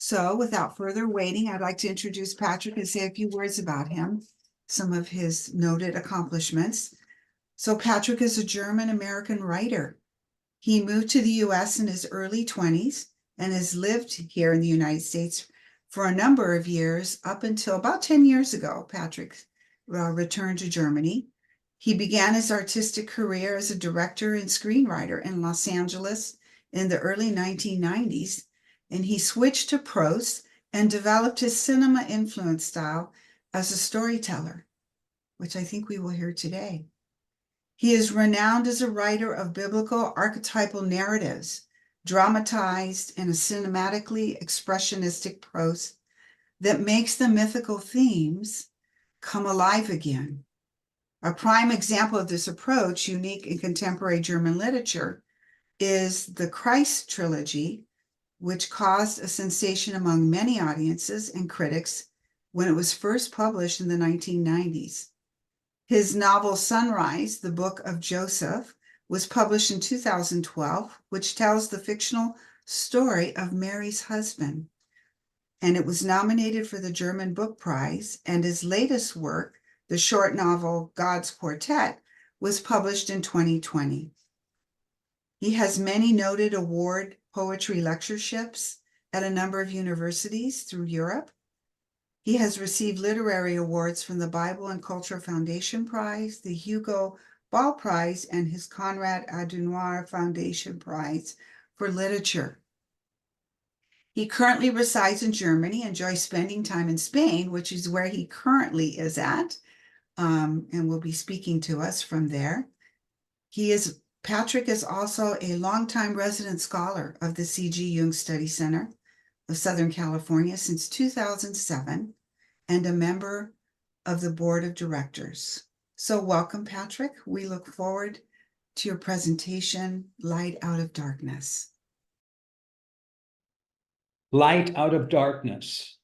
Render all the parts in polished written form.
So without further waiting, I'd like to introduce Patrick and say a few words about him, some of his noted accomplishments. So Patrick is a German-American writer. He moved to the US in his early 20s and has lived here in the United States for a number of years, up until about 10 years ago. Patrick returned to Germany. He began his artistic career as a director and screenwriter in Los Angeles in the early 1990s, and he switched to prose and developed his cinema influence style as a storyteller, which I think we will hear today. He is renowned as a writer of biblical archetypal narratives, dramatized in a cinematically expressionistic prose that makes the mythical themes come alive again. A prime example of this approach, unique in contemporary German literature, is the Christ trilogy, which caused a sensation among many audiences and critics when it was first published in the 1990s. His novel Sunrise, the Book of Joseph, was published in 2012, which tells the fictional story of Mary's husband. And it was nominated for the German Book Prize, and his latest work, the short novel God's Quartet, was published in 2020. He has many noted award poetry lectureships at a number of universities through Europe. He has received literary awards from the Bible and Culture Foundation Prize, the Hugo Ball Prize, and his Konrad Adenauer Foundation Prize for Literature. He currently resides in Germany, enjoys spending time in Spain, which is where he currently is at, and will be speaking to us from there. Patrick is also a longtime resident scholar of the C.G. Jung Study Center of Southern California since 2007, and a member of the board of directors. So welcome, Patrick. We look forward to your presentation, Light Out of Darkness. Light out of darkness.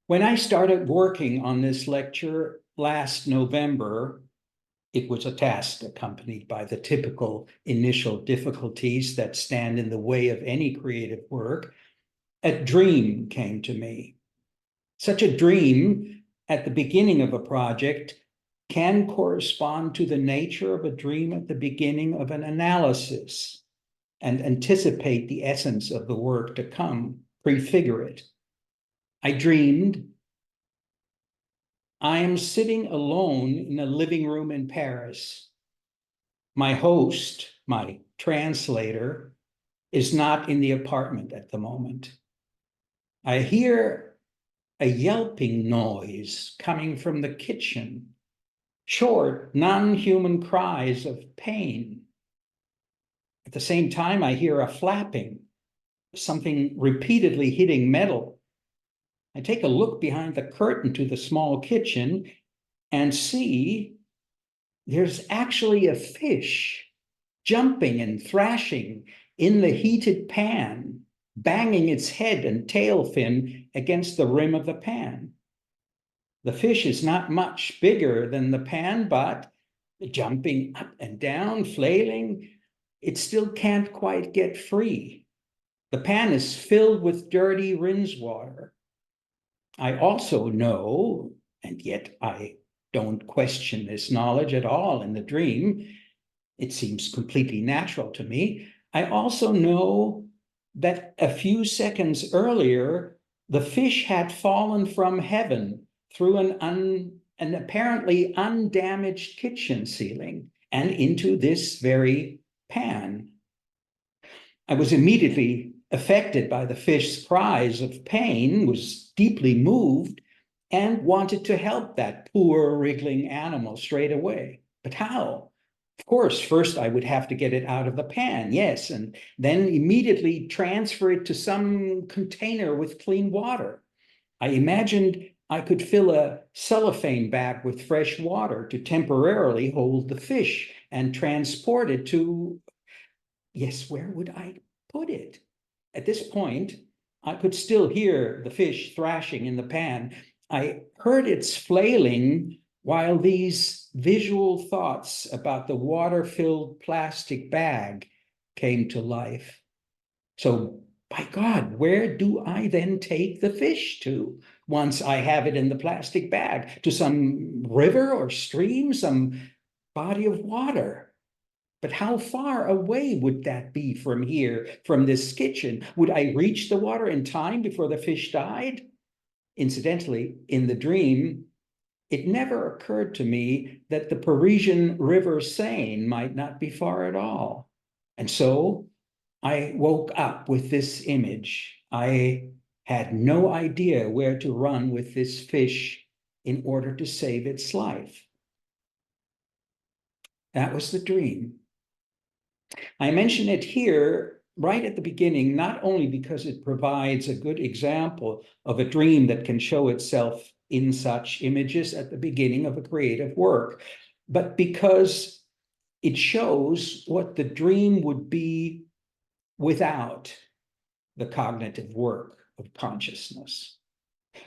When I started working on this lecture last November, it was a task accompanied by the typical initial difficulties that stand in the way of any creative work. A dream came to me. Such a dream at the beginning of a project can correspond to the nature of a dream at the beginning of an analysis and anticipate the essence of the work to come, prefigure it. I dreamed I am sitting alone in a living room in Paris. My host, my translator, is not in the apartment at the moment. I hear a yelping noise coming from the kitchen, short, non-human cries of pain. At the same time, I hear a flapping, something repeatedly hitting metal. I take a look behind the curtain to the small kitchen and see there's actually a fish jumping and thrashing in the heated pan, banging its head and tail fin against the rim of the pan. The fish is not much bigger than the pan, but jumping up and down, flailing, it still can't quite get free. The pan is filled with dirty rinse water. I also know, and yet I don't question this knowledge at all in the dream, it seems completely natural to me. I also know that a few seconds earlier, the fish had fallen from heaven through an apparently undamaged kitchen ceiling and into this very pan. I was immediately affected by the fish's cries of pain, was deeply moved, and wanted to help that poor wriggling animal straight away. But how? Of course, first I would have to get it out of the pan, yes, and then immediately transfer it to some container with clean water. I imagined I could fill a cellophane bag with fresh water to temporarily hold the fish and transport it to, yes, where would I put it? At this point, I could still hear the fish thrashing in the pan. I heard its flailing while these visual thoughts about the water-filled plastic bag came to life. So by God, where do I then take the fish to once I have it in the plastic bag? To some river or stream, some body of water? But how far away would that be from here, from this kitchen? Would I reach the water in time before the fish died? Incidentally, in the dream, it never occurred to me that the Parisian River Seine might not be far at all. And so I woke up with this image. I had no idea where to run with this fish in order to save its life. That was the dream. I mention it here right at the beginning, not only because it provides a good example of a dream that can show itself in such images at the beginning of a creative work, but because it shows what the dream would be without the cognitive work of consciousness,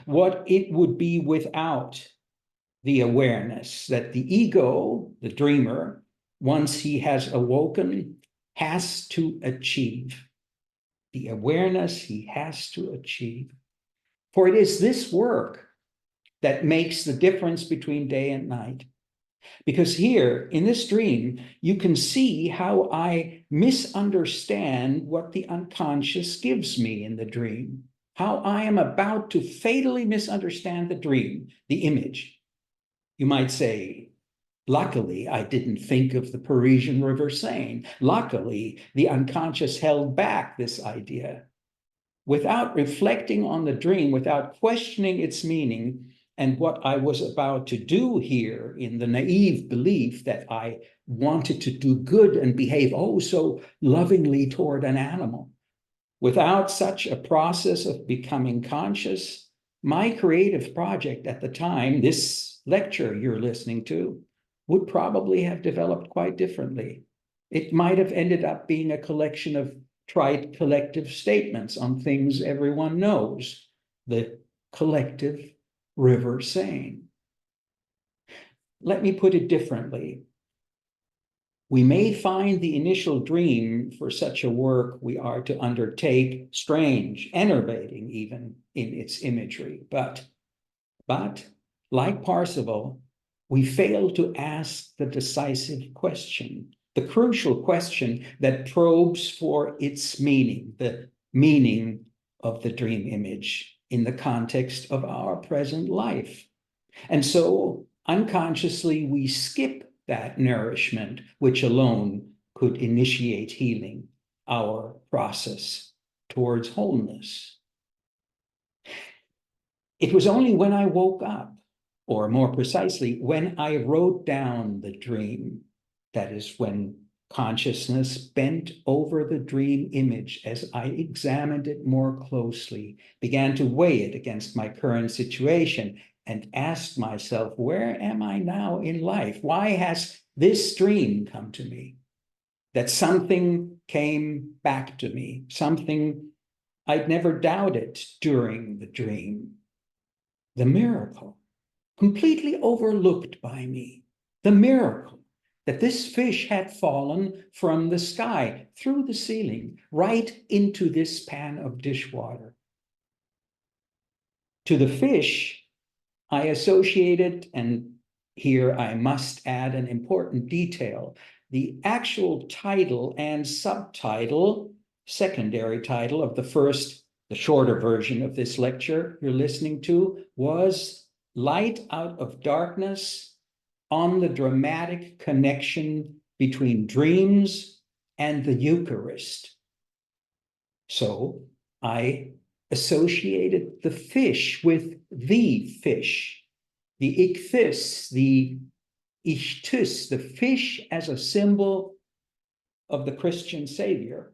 what it would be without the awareness that the ego, the dreamer, once he has awoken, has to achieve. The awareness he has to achieve. For it is this work that makes the difference between day and night. Because here in this dream, you can see how I misunderstand what the unconscious gives me in the dream, how I am about to fatally misunderstand the dream, the image. You might say, luckily, I didn't think of the Parisian River Seine. Luckily, the unconscious held back this idea. Without reflecting on the dream, without questioning its meaning, and what I was about to do here in the naive belief that I wanted to do good and behave oh so lovingly toward an animal. Without such a process of becoming conscious, my creative project at the time, this lecture you're listening to, would probably have developed quite differently. It might have ended up being a collection of trite collective statements on things everyone knows, the collective River Seine. Let me put it differently. We may find the initial dream for such a work we are to undertake strange, enervating even in its imagery, but like Parzival, we fail to ask the decisive question, the crucial question that probes for its meaning, the meaning of the dream image in the context of our present life. And so unconsciously, we skip that nourishment, which alone could initiate healing, our process towards wholeness. It was only when I woke up, or more precisely, when I wrote down the dream, that is when consciousness bent over the dream image as I examined it more closely, began to weigh it against my current situation, and asked myself, where am I now in life? Why has this dream come to me? That something came back to me, something I'd never doubted during the dream. The miracle, completely overlooked by me, the miracle that this fish had fallen from the sky, through the ceiling, right into this pan of dishwater. To the fish, I associated, and here I must add an important detail, the actual title and subtitle, secondary title of the shorter version of this lecture you're listening to was Light Out of Darkness on the Dramatic Connection Between Dreams and the Eucharist. So I associated the fish with the fish, the ichthys, the ichthys, the fish as a symbol of the Christian Savior.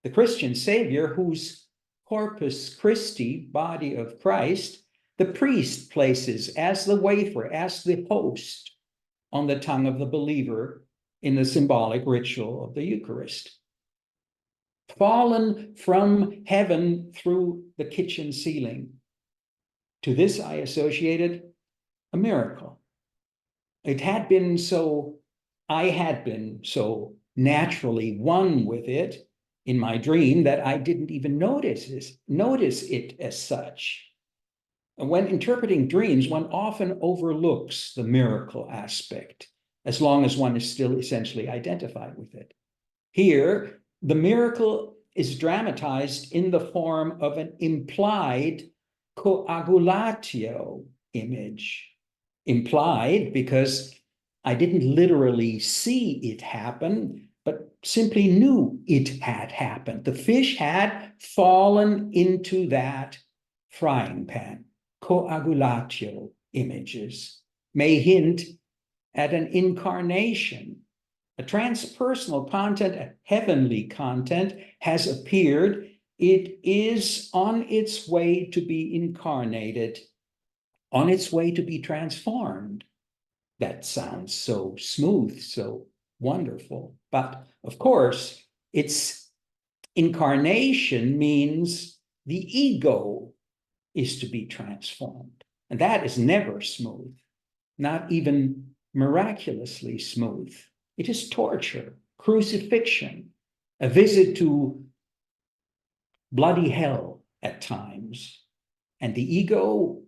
The Christian Savior whose Corpus Christi, body of Christ, the priest places as the wafer, as the host on the tongue of the believer in the symbolic ritual of the Eucharist. Fallen from heaven through the kitchen ceiling. To this I associated a miracle. I had been so naturally one with it in my dream that I didn't even notice it as such. And when interpreting dreams, one often overlooks the miracle aspect, as long as one is still essentially identified with it. Here, the miracle is dramatized in the form of an implied coagulatio image. Implied because I didn't literally see it happen, but simply knew it had happened. The fish had fallen into that frying pan. Coagulatio images may hint at an incarnation. A transpersonal content, a heavenly content has appeared. It is on its way to be incarnated, on its way to be transformed. That sounds so smooth, so wonderful. But of course, its incarnation means the ego is to be transformed. And that is never smooth, not even miraculously smooth. It is torture, crucifixion, a visit to bloody hell at times. And the ego,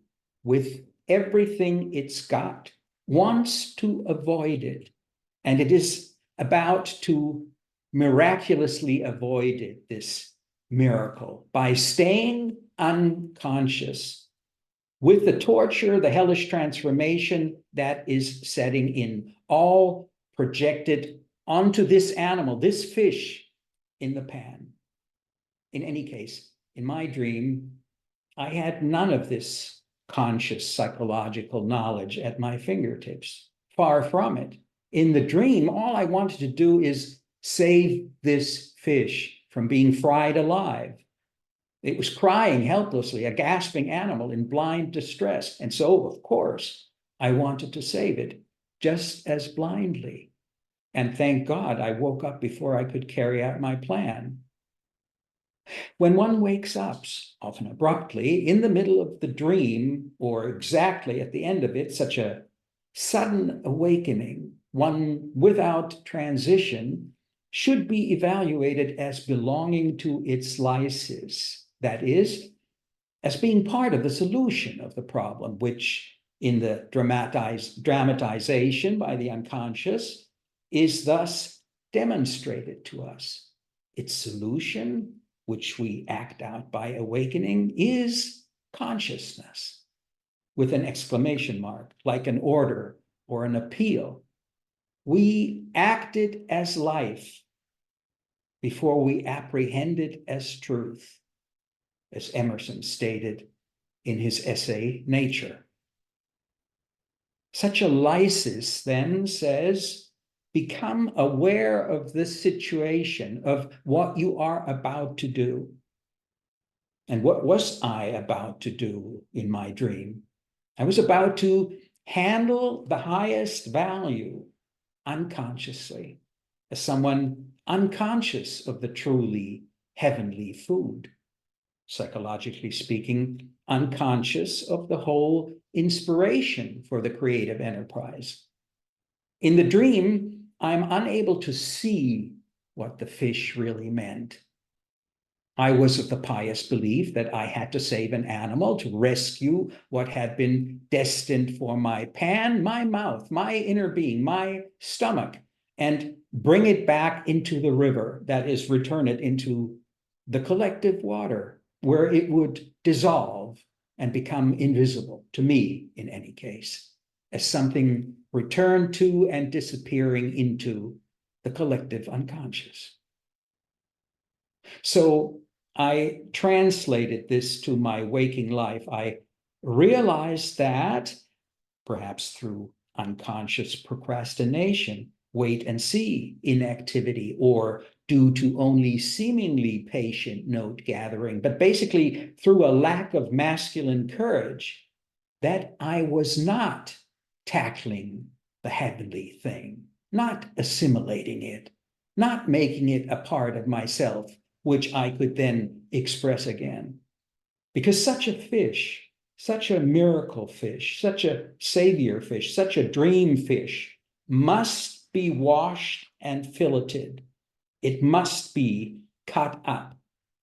with everything it's got, wants to avoid it. And it is about to miraculously avoid it, this miracle, by staying unconscious with the torture, the hellish transformation that is setting in, all projected onto this animal, this fish in the pan. In any case, in my dream, I had none of this conscious psychological knowledge at my fingertips. Far from it. In the dream, all I wanted to do is save this fish from being fried alive. It was crying helplessly, a gasping animal in blind distress. And so, of course, I wanted to save it just as blindly. And thank God I woke up before I could carry out my plan. When one wakes up, often abruptly, in the middle of the dream, or exactly at the end of it, such a sudden awakening, one without transition, should be evaluated as belonging to its lysis, that is, as being part of the solution of the problem, which in the dramatization by the unconscious is thus demonstrated to us. Its solution, which we act out by awakening, is consciousness, with an exclamation mark, like an order or an appeal. We acted as life before we apprehended as truth, as Emerson stated in his essay, Nature. Such a lysis then says, become aware of the situation, of what you are about to do. And what was I about to do in my dream? I was about to handle the highest value unconsciously, as someone unconscious of the truly heavenly food. Psychologically speaking, unconscious of the whole inspiration for the creative enterprise. In the dream, I'm unable to see what the fish really meant. I was of the pious belief that I had to save an animal to rescue what had been destined for my pan, my mouth, my inner being, my stomach, and bring it back into the river, that is, return it into the collective water, where it would dissolve and become invisible, to me in any case, as something returned to and disappearing into the collective unconscious. So I translated this to my waking life. I realized that, perhaps through unconscious procrastination, wait and see inactivity, or due to only seemingly patient note gathering, but basically through a lack of masculine courage, that I was not tackling the heavenly thing, not assimilating it, not making it a part of myself, which I could then express again. Because such a fish, such a miracle fish, such a savior fish, such a dream fish must be washed and filleted. It must be cut up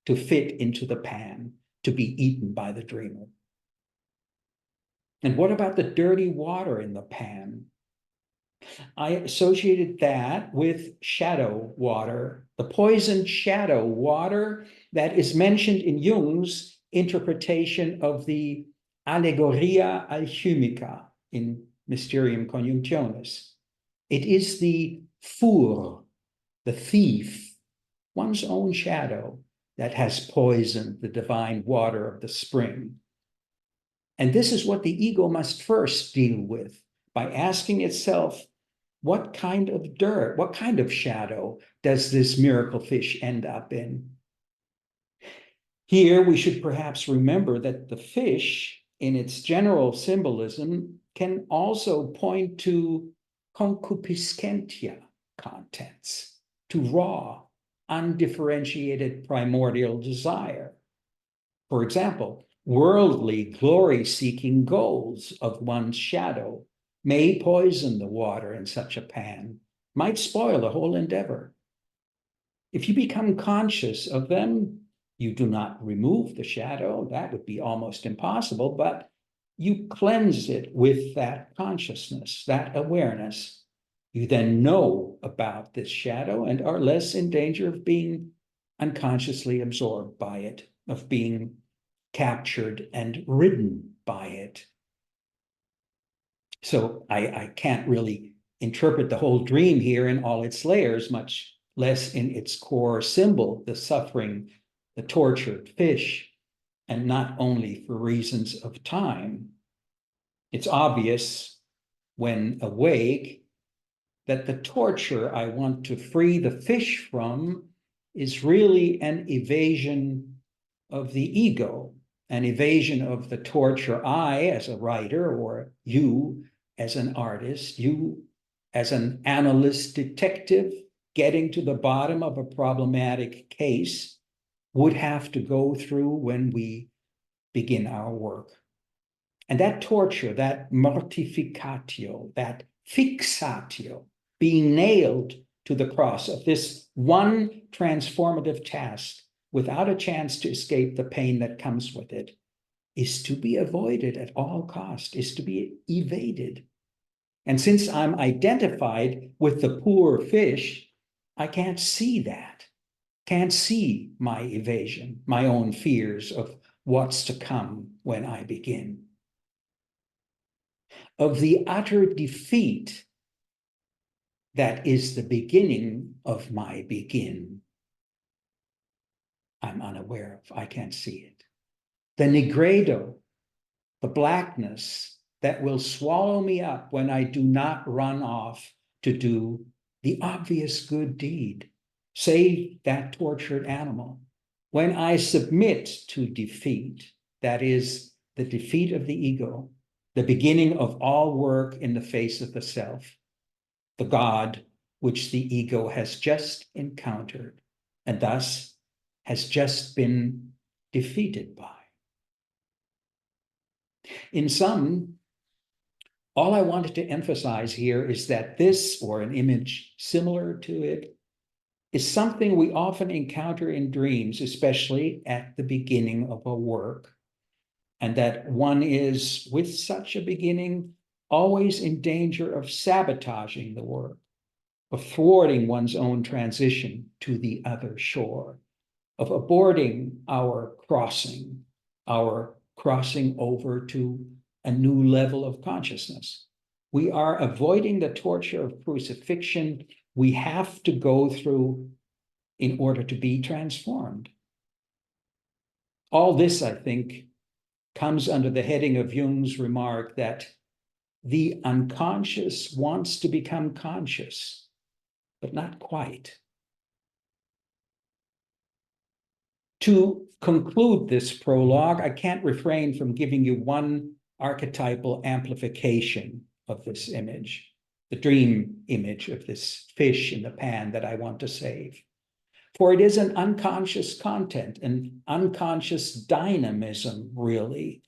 to fit into the pan, to be eaten by the dreamer. And what about the dirty water in the pan? I associated that with shadow water, the poisoned shadow water that is mentioned in Jung's interpretation of the Allegoria Alchymica in Mysterium Conjunctionis. It is the fur, the thief, one's own shadow, that has poisoned the divine water of the spring. And this is what the ego must first deal with by asking itself, what kind of dirt, what kind of shadow does this miracle fish end up in? Here we should perhaps remember that the fish, in its general symbolism, can also point to concupiscentia contents, to raw, undifferentiated primordial desire. For example, worldly glory-seeking goals of one's shadow may poison the water in such a pan, might spoil the whole endeavor. If you become conscious of them, you do not remove the shadow, that would be almost impossible, but you cleanse it with that consciousness, that awareness. You then know about this shadow and are less in danger of being unconsciously absorbed by it, of being captured and ridden by it. So I can't really interpret the whole dream here in all its layers, much less in its core symbol, the suffering, the tortured fish, and not only for reasons of time. It's obvious when awake that the torture I want to free the fish from is really an evasion of the ego, an evasion of the torture I, as a writer, or you as an artist, you as an analyst detective getting to the bottom of a problematic case would have to go through when we begin our work. And that torture, that mortificatio, that fixatio, being nailed to the cross of this one transformative task without a chance to escape the pain that comes with it, is to be avoided at all costs, is to be evaded. And since I'm identified with the poor fish, I can't see that, can't see my evasion, my own fears of what's to come when I begin. Of the utter defeat that is the beginning of my begin, I'm unaware of, I can't see it. The nigredo, the blackness that will swallow me up when I do not run off to do the obvious good deed, save that tortured animal. When I submit to defeat, that is the defeat of the ego, the beginning of all work in the face of the self, the God which the ego has just encountered and thus has just been defeated by. In sum, all I wanted to emphasize here is that this, or an image similar to it, is something we often encounter in dreams, especially at the beginning of a work, and that one is, with such a beginning, always in danger of sabotaging the work, of thwarting one's own transition to the other shore, of aborting our crossing over to a new level of consciousness. We are avoiding the torture of crucifixion we have to go through in order to be transformed. All this, I think, comes under the heading of Jung's remark that the unconscious wants to become conscious, but not quite. To conclude this prologue, I can't refrain from giving you one archetypal amplification of this image, the dream image of this fish in the pan that I want to save. For it is an unconscious content, an unconscious dynamism, really,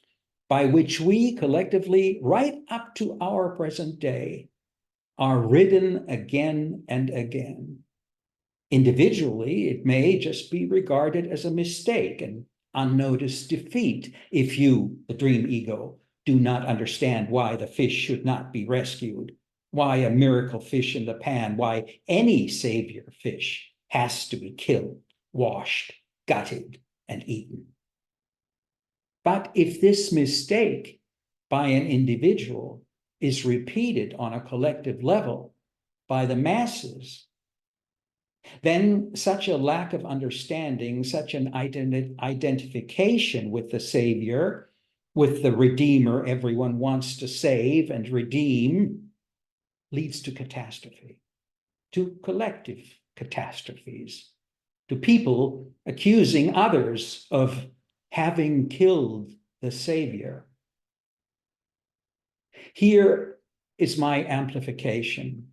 by which we collectively, right up to our present day, are ridden again and again. Individually, it may just be regarded as a mistake and unnoticed defeat if you, the dream ego, do not understand why the fish should not be rescued, why a miracle fish in the pan, why any savior fish has to be killed, washed, gutted, and eaten. But if this mistake by an individual is repeated on a collective level by the masses, then such a lack of understanding, such an identification with the Savior, with the Redeemer everyone wants to save and redeem, leads to catastrophe, to collective catastrophes, to people accusing others of having killed the Savior. Here is my amplification,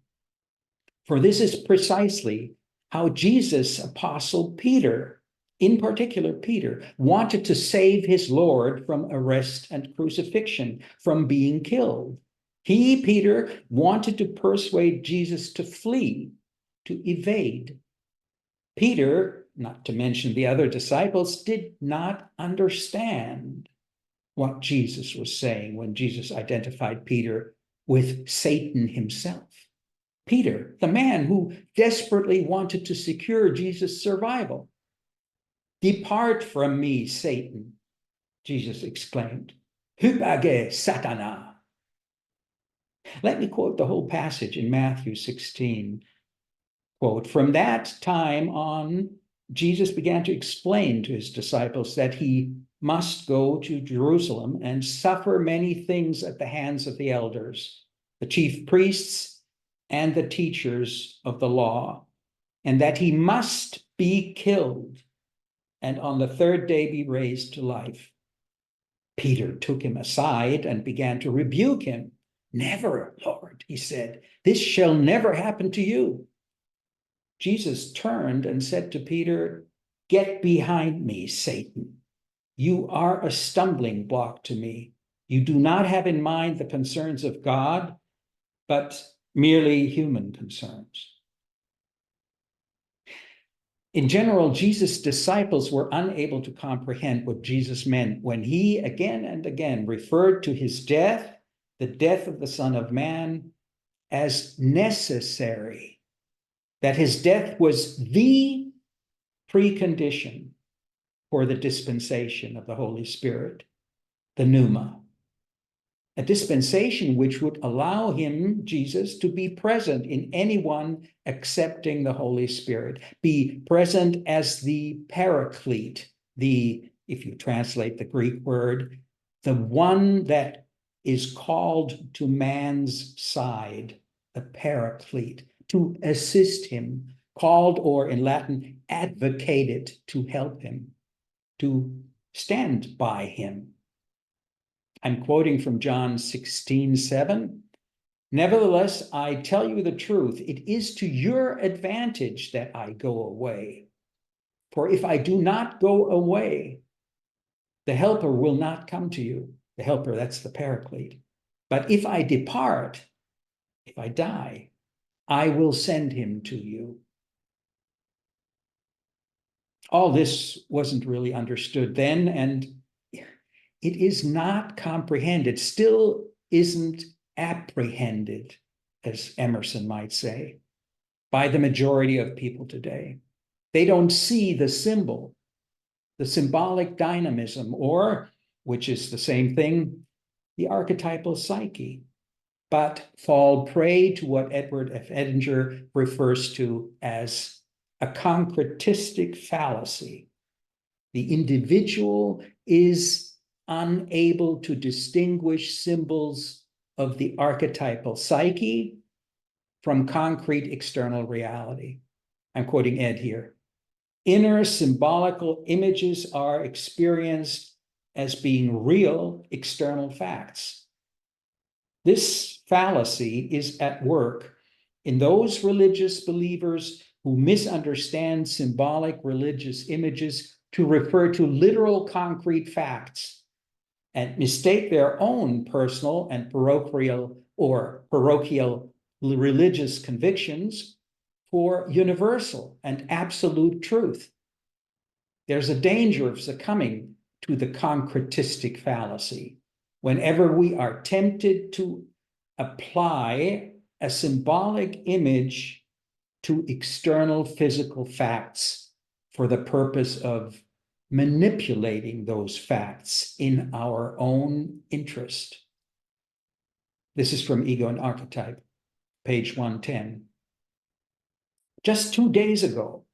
for this is precisely how Jesus, Apostle Peter, in particular Peter, wanted to save his Lord from arrest and crucifixion, from being killed. He, Peter, wanted to persuade Jesus to flee, to evade. Peter, not to mention the other disciples, did not understand what Jesus was saying when Jesus identified Peter with Satan himself. Peter, the man who desperately wanted to secure Jesus' survival. "Depart from me, Satan," Jesus exclaimed. "Hypage Satana." Let me quote the whole passage in Matthew 16. Quote, "From that time on, Jesus began to explain to his disciples that he must go to Jerusalem and suffer many things at the hands of the elders, the chief priests, and the teachers of the law, and that he must be killed and on the third day be raised to life." Peter took him aside and began to rebuke him. "Never, Lord," he said, "this shall never happen to you." Jesus turned and said to Peter, "Get behind me, Satan. You are a stumbling block to me. You do not have in mind the concerns of God, but merely human concerns." In general, Jesus' disciples were unable to comprehend what Jesus meant when he again and again referred to his death, the death of the Son of Man, as necessary, that his death was the precondition for the dispensation of the Holy Spirit, the pneuma. A dispensation which would allow him, Jesus, to be present in anyone accepting the Holy Spirit, be present as the paraclete, if you translate the Greek word, the one that is called to man's side, the paraclete, to assist him, called, or in Latin, advocated, to help him, to stand by him. I'm quoting from John 16:7. "Nevertheless, I tell you the truth, it is to your advantage that I go away. For if I do not go away, the helper will not come to you." The helper, that's the paraclete. "But if I depart, if I die, I will send him to you." All this wasn't really understood then, and it is not comprehended, still isn't apprehended, as Emerson might say, by the majority of people today. They don't see the symbol, the symbolic dynamism, or, which is the same thing, the archetypal psyche, but fall prey to what Edward F. Edinger refers to as a concretistic fallacy. The individual is unable to distinguish symbols of the archetypal psyche from concrete external reality. I'm quoting Ed here. "Inner symbolical images are experienced as being real external facts." This fallacy is at work in those religious believers who misunderstand symbolic religious images to refer to literal concrete facts and mistake their own personal and parochial religious convictions for universal and absolute truth. There's a danger of succumbing to the concretistic fallacy whenever we are tempted to apply a symbolic image to external physical facts for the purpose of manipulating those facts in our own interest. This is from Ego and Archetype, page 110. Just 2 days ago,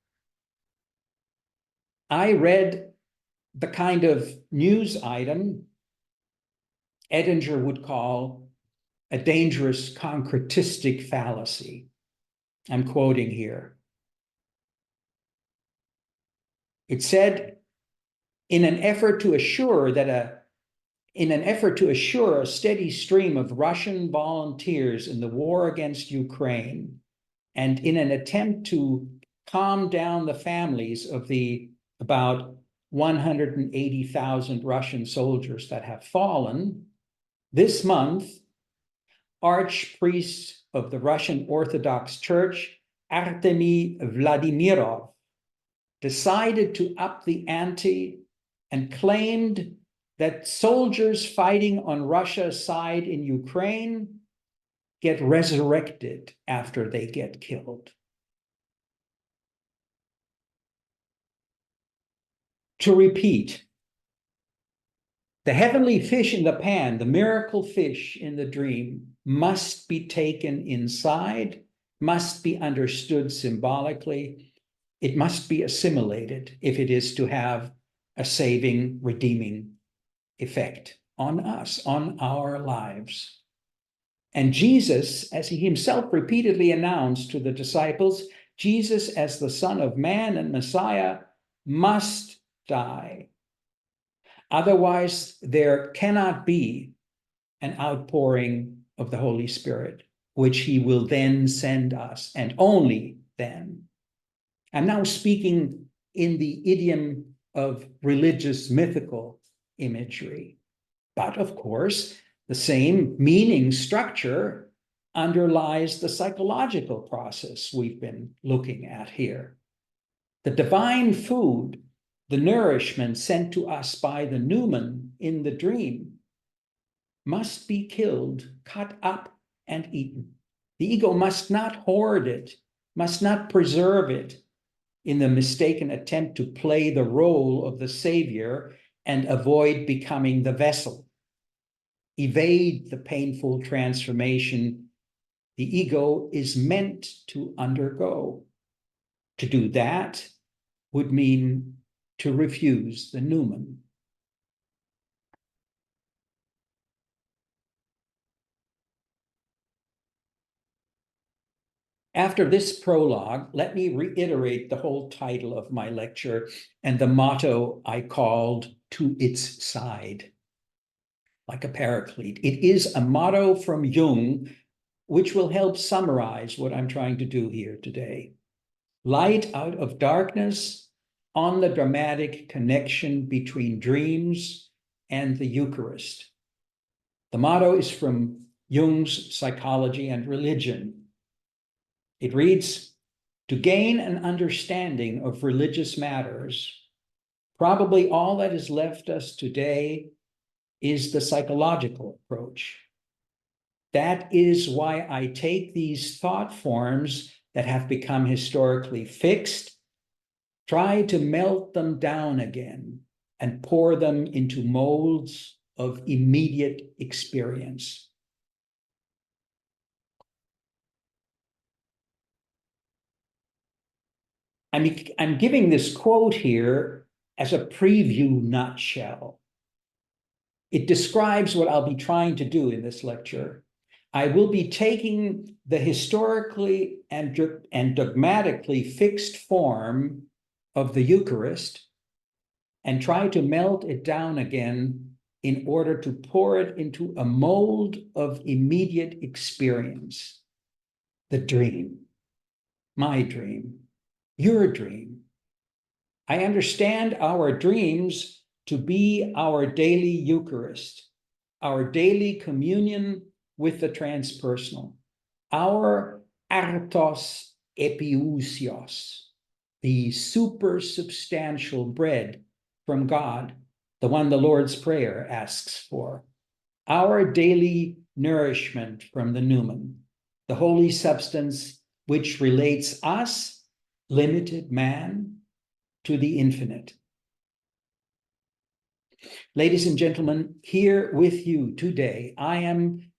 I read the kind of news item Edinger would call a dangerous concretistic fallacy. I'm quoting here. It said, in an effort to assure a steady stream of Russian volunteers in the war against Ukraine, and in an attempt to calm down the families of the about 180,000 Russian soldiers that have fallen, this month, Archpriest of the Russian Orthodox Church, Artemy Vladimirov, decided to up the ante and claimed that soldiers fighting on Russia's side in Ukraine get resurrected after they get killed. To repeat, the heavenly fish in the pan, the miracle fish in the dream, must be taken inside, must be understood symbolically. It must be assimilated if it is to have a saving, redeeming effect on us, on our lives. And Jesus, as he himself repeatedly announced to the disciples, Jesus as the Son of Man and Messiah must die. Otherwise, there cannot be an outpouring of the Holy Spirit, which he will then send us, and only then. I'm now speaking in the idiom of religious mythical imagery. But of course, the same meaning structure underlies the psychological process we've been looking at here. The divine food, the nourishment sent to us by the Numen in the dream, must be killed, cut up, and eaten. The ego must not hoard it, must not preserve it in the mistaken attempt to play the role of the savior and avoid becoming the vessel, evade the painful transformation the ego is meant to undergo. To do that would mean to refuse the Numen. After this prologue, let me reiterate the whole title of my lecture and the motto I called "To Its Side," like a paraclete. It is a motto from Jung, which will help summarize what I'm trying to do here today. Light out of darkness on the dramatic connection between dreams and the Eucharist. The motto is from Jung's Psychology and Religion. It reads, to gain an understanding of religious matters, probably all that is left us today is the psychological approach. That is why I take these thought forms that have become historically fixed, try to melt them down again and pour them into molds of immediate experience. I'm giving this quote here as a preview nutshell. It describes what I'll be trying to do in this lecture. I will be taking the historically and dogmatically fixed form of the Eucharist and try to melt it down again in order to pour it into a mold of immediate experience. The dream, my dream, your dream. I understand our dreams to be our daily Eucharist, our daily communion with the transpersonal, our artos epiousios, the supersubstantial bread from God, the one the Lord's Prayer asks for, our daily nourishment from the Numen, the holy substance which relates us, limited man, to the infinite. Ladies and gentlemen, here with you today, I am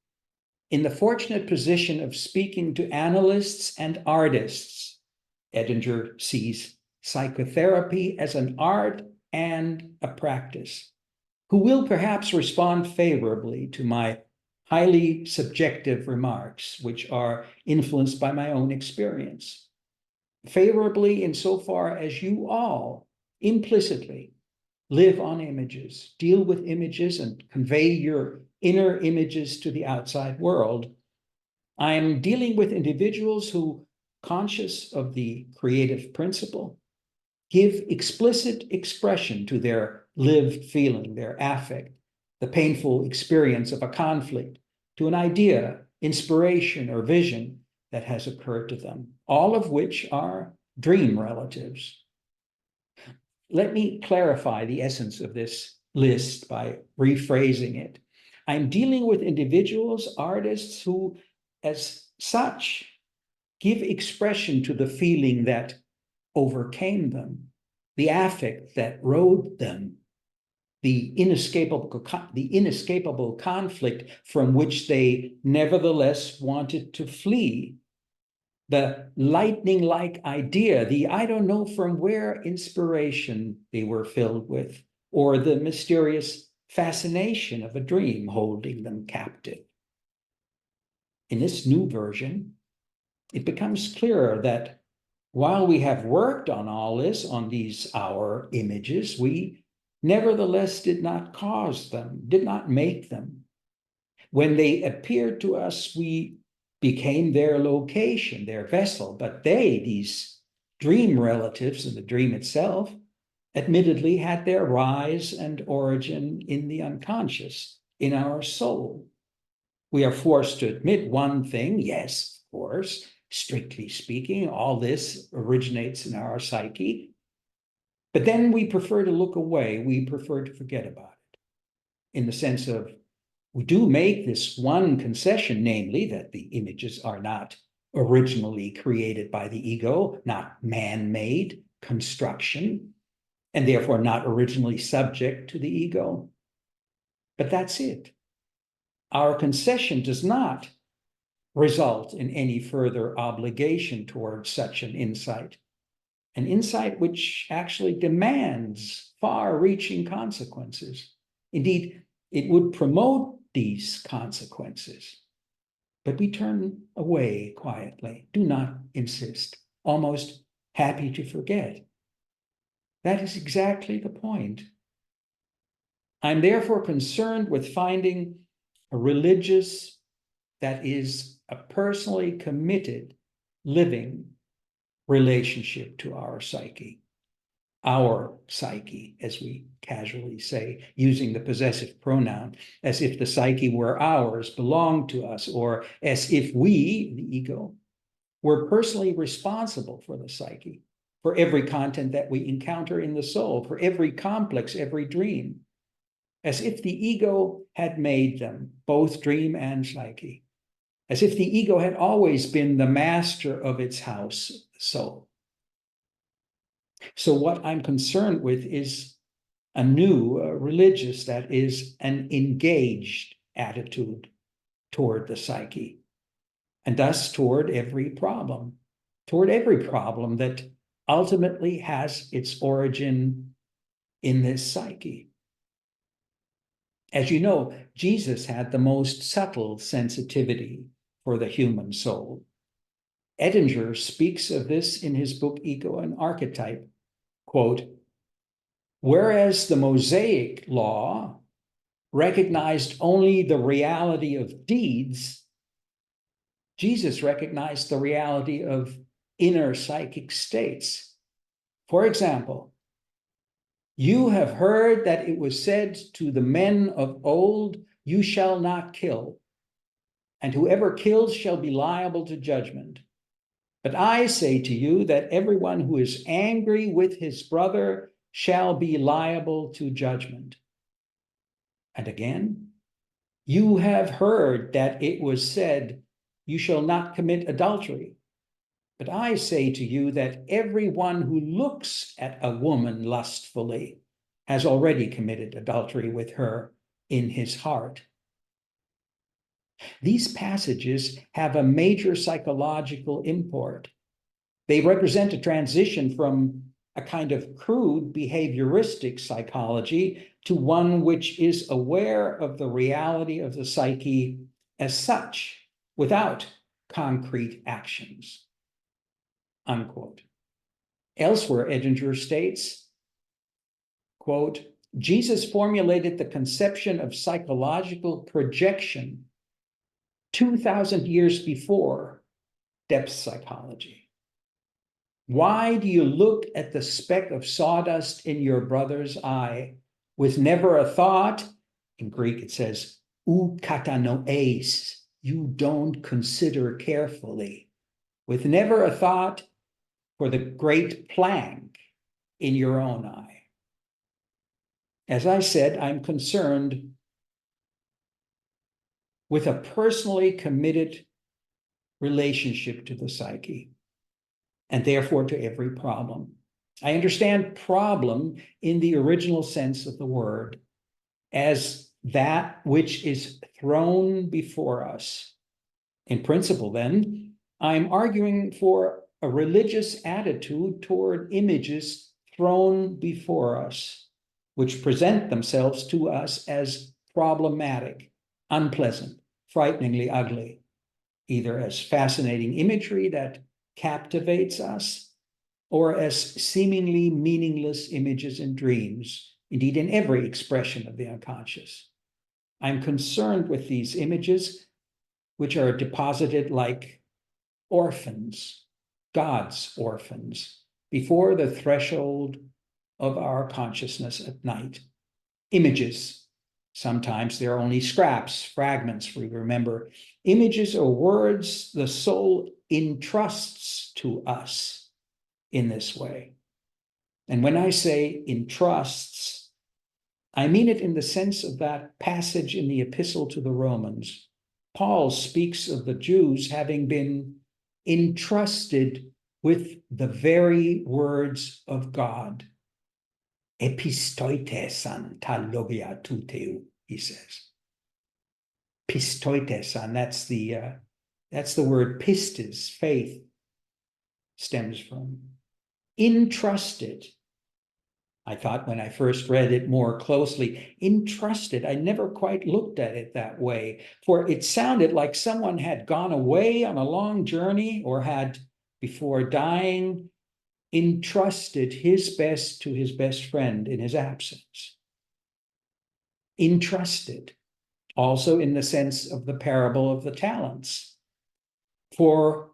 in the fortunate position of speaking to analysts and artists. Edinger sees psychotherapy as an art and a practice, who will perhaps respond favorably to my highly subjective remarks, which are influenced by my own experience. Favorably insofar as you all implicitly live on images, deal with images, and convey your inner images to the outside world. I am dealing with individuals who, conscious of the creative principle, give explicit expression to their lived feeling, their affect, the painful experience of a conflict, to an idea, inspiration, or vision that has occurred to them, all of which are dream relatives. Let me clarify the essence of this list by rephrasing it. I'm dealing with individuals, artists, who, as such, give expression to the feeling that overcame them, the affect that rode them, the inescapable conflict from which they nevertheless wanted to flee, the lightning-like idea, the I don't know from where inspiration they were filled with, or the mysterious fascination of a dream holding them captive. In this new version, it becomes clearer that while we have worked on all this, on these our images, we nevertheless did not cause them, did not make them. When they appeared to us, we became their location, their vessel, but they, these dream relatives in the dream itself, admittedly had their rise and origin in the unconscious, in our soul. We are forced to admit one thing, yes, of course, strictly speaking, all this originates in our psyche, but then we prefer to look away, we prefer to forget about it, in the sense of we do make this one concession, namely that the images are not originally created by the ego, not man-made construction, and therefore not originally subject to the ego. But that's it. Our concession does not result in any further obligation towards such an insight which actually demands far-reaching consequences. Indeed, it would promote these consequences. But we turn away quietly, do not insist, almost happy to forget. That is exactly the point. I'm therefore concerned with finding a religious, that is, a personally committed, living relationship to our psyche, as we casually say, using the possessive pronoun, as if the psyche were ours, belonged to us, or as if we, the ego, were personally responsible for the psyche, for every content that we encounter in the soul, for every complex, every dream, as if the ego had made them, both dream and psyche, as if the ego had always been the master of its house, the soul. So what I'm concerned with is a new religious, that is, an engaged attitude toward the psyche, and thus toward every problem that ultimately has its origin in this psyche. As you know, Jesus had the most subtle sensitivity for the human soul. Edinger speaks of this in his book, Ego and Archetype. Quote, whereas the Mosaic law recognized only the reality of deeds, Jesus recognized the reality of inner psychic states. For example, you have heard that it was said to the men of old, you shall not kill, and whoever kills shall be liable to judgment. But I say to you that everyone who is angry with his brother shall be liable to judgment. And again, you have heard that it was said, you shall not commit adultery. But I say to you that everyone who looks at a woman lustfully has already committed adultery with her in his heart. These passages have a major psychological import. They represent a transition from a kind of crude behavioristic psychology to one which is aware of the reality of the psyche as such, without concrete actions. Unquote. Elsewhere, Edinger states, quote, Jesus formulated the conception of psychological projection 2,000 years before depth psychology. Why do you look at the speck of sawdust in your brother's eye with never a thought? In Greek, it says, ou katanoes, you don't consider carefully, with never a thought for the great plank in your own eye. As I said, I'm concerned with a personally committed relationship to the psyche, and therefore to every problem. I understand problem in the original sense of the word as that which is thrown before us. In principle, then, I'm arguing for a religious attitude toward images thrown before us, which present themselves to us as problematic, unpleasant, frighteningly ugly, either as fascinating imagery that captivates us, or as seemingly meaningless images and dreams, indeed in every expression of the unconscious. I'm concerned with these images, which are deposited like orphans, God's orphans, before the threshold of our consciousness at night. Images, sometimes they're only scraps, fragments, we remember. Images or words the soul entrusts to us in this way. And when I say entrusts, I mean it in the sense of that passage in the Epistle to the Romans. Paul speaks of the Jews having been entrusted with the very words of God. Epistoitesan ta logia tuteu, he says. Pistoitesan, that's the word pistis, faith, stems from. Entrusted. I thought when I first read it more closely, entrusted. I never quite looked at it that way, for it sounded like someone had gone away on a long journey or had, before dying, entrusted his best to his best friend in his absence. Entrusted, also in the sense of the parable of the talents. For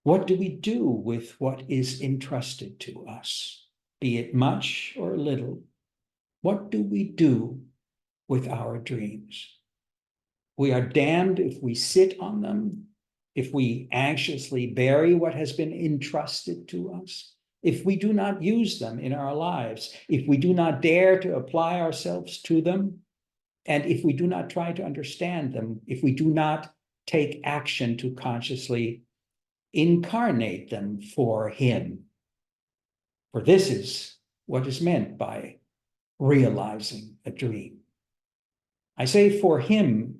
what do we do with what is entrusted to us? Be it much or little, what do we do with our dreams? We are damned if we sit on them, if we anxiously bury what has been entrusted to us, if we do not use them in our lives, if we do not dare to apply ourselves to them, and if we do not try to understand them, if we do not take action to consciously incarnate them for him. For this is what is meant by realizing a dream. I say for him,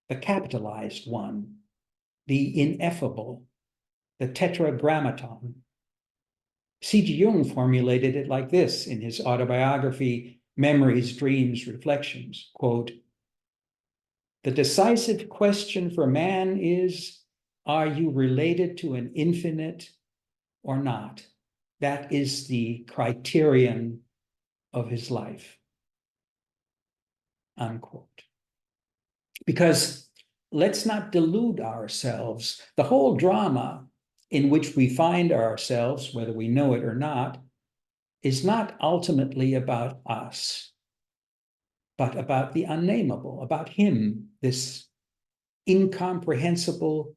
the capitalized one, the ineffable, the tetragrammaton. C.G. Jung formulated it like this in his autobiography, Memories, Dreams, Reflections, quote, the decisive question for man is, are you related to an infinite or not? That is the criterion of his life, unquote. Because let's not delude ourselves. The whole drama in which we find ourselves, whether we know it or not, is not ultimately about us, but about the unnameable, about him, this incomprehensible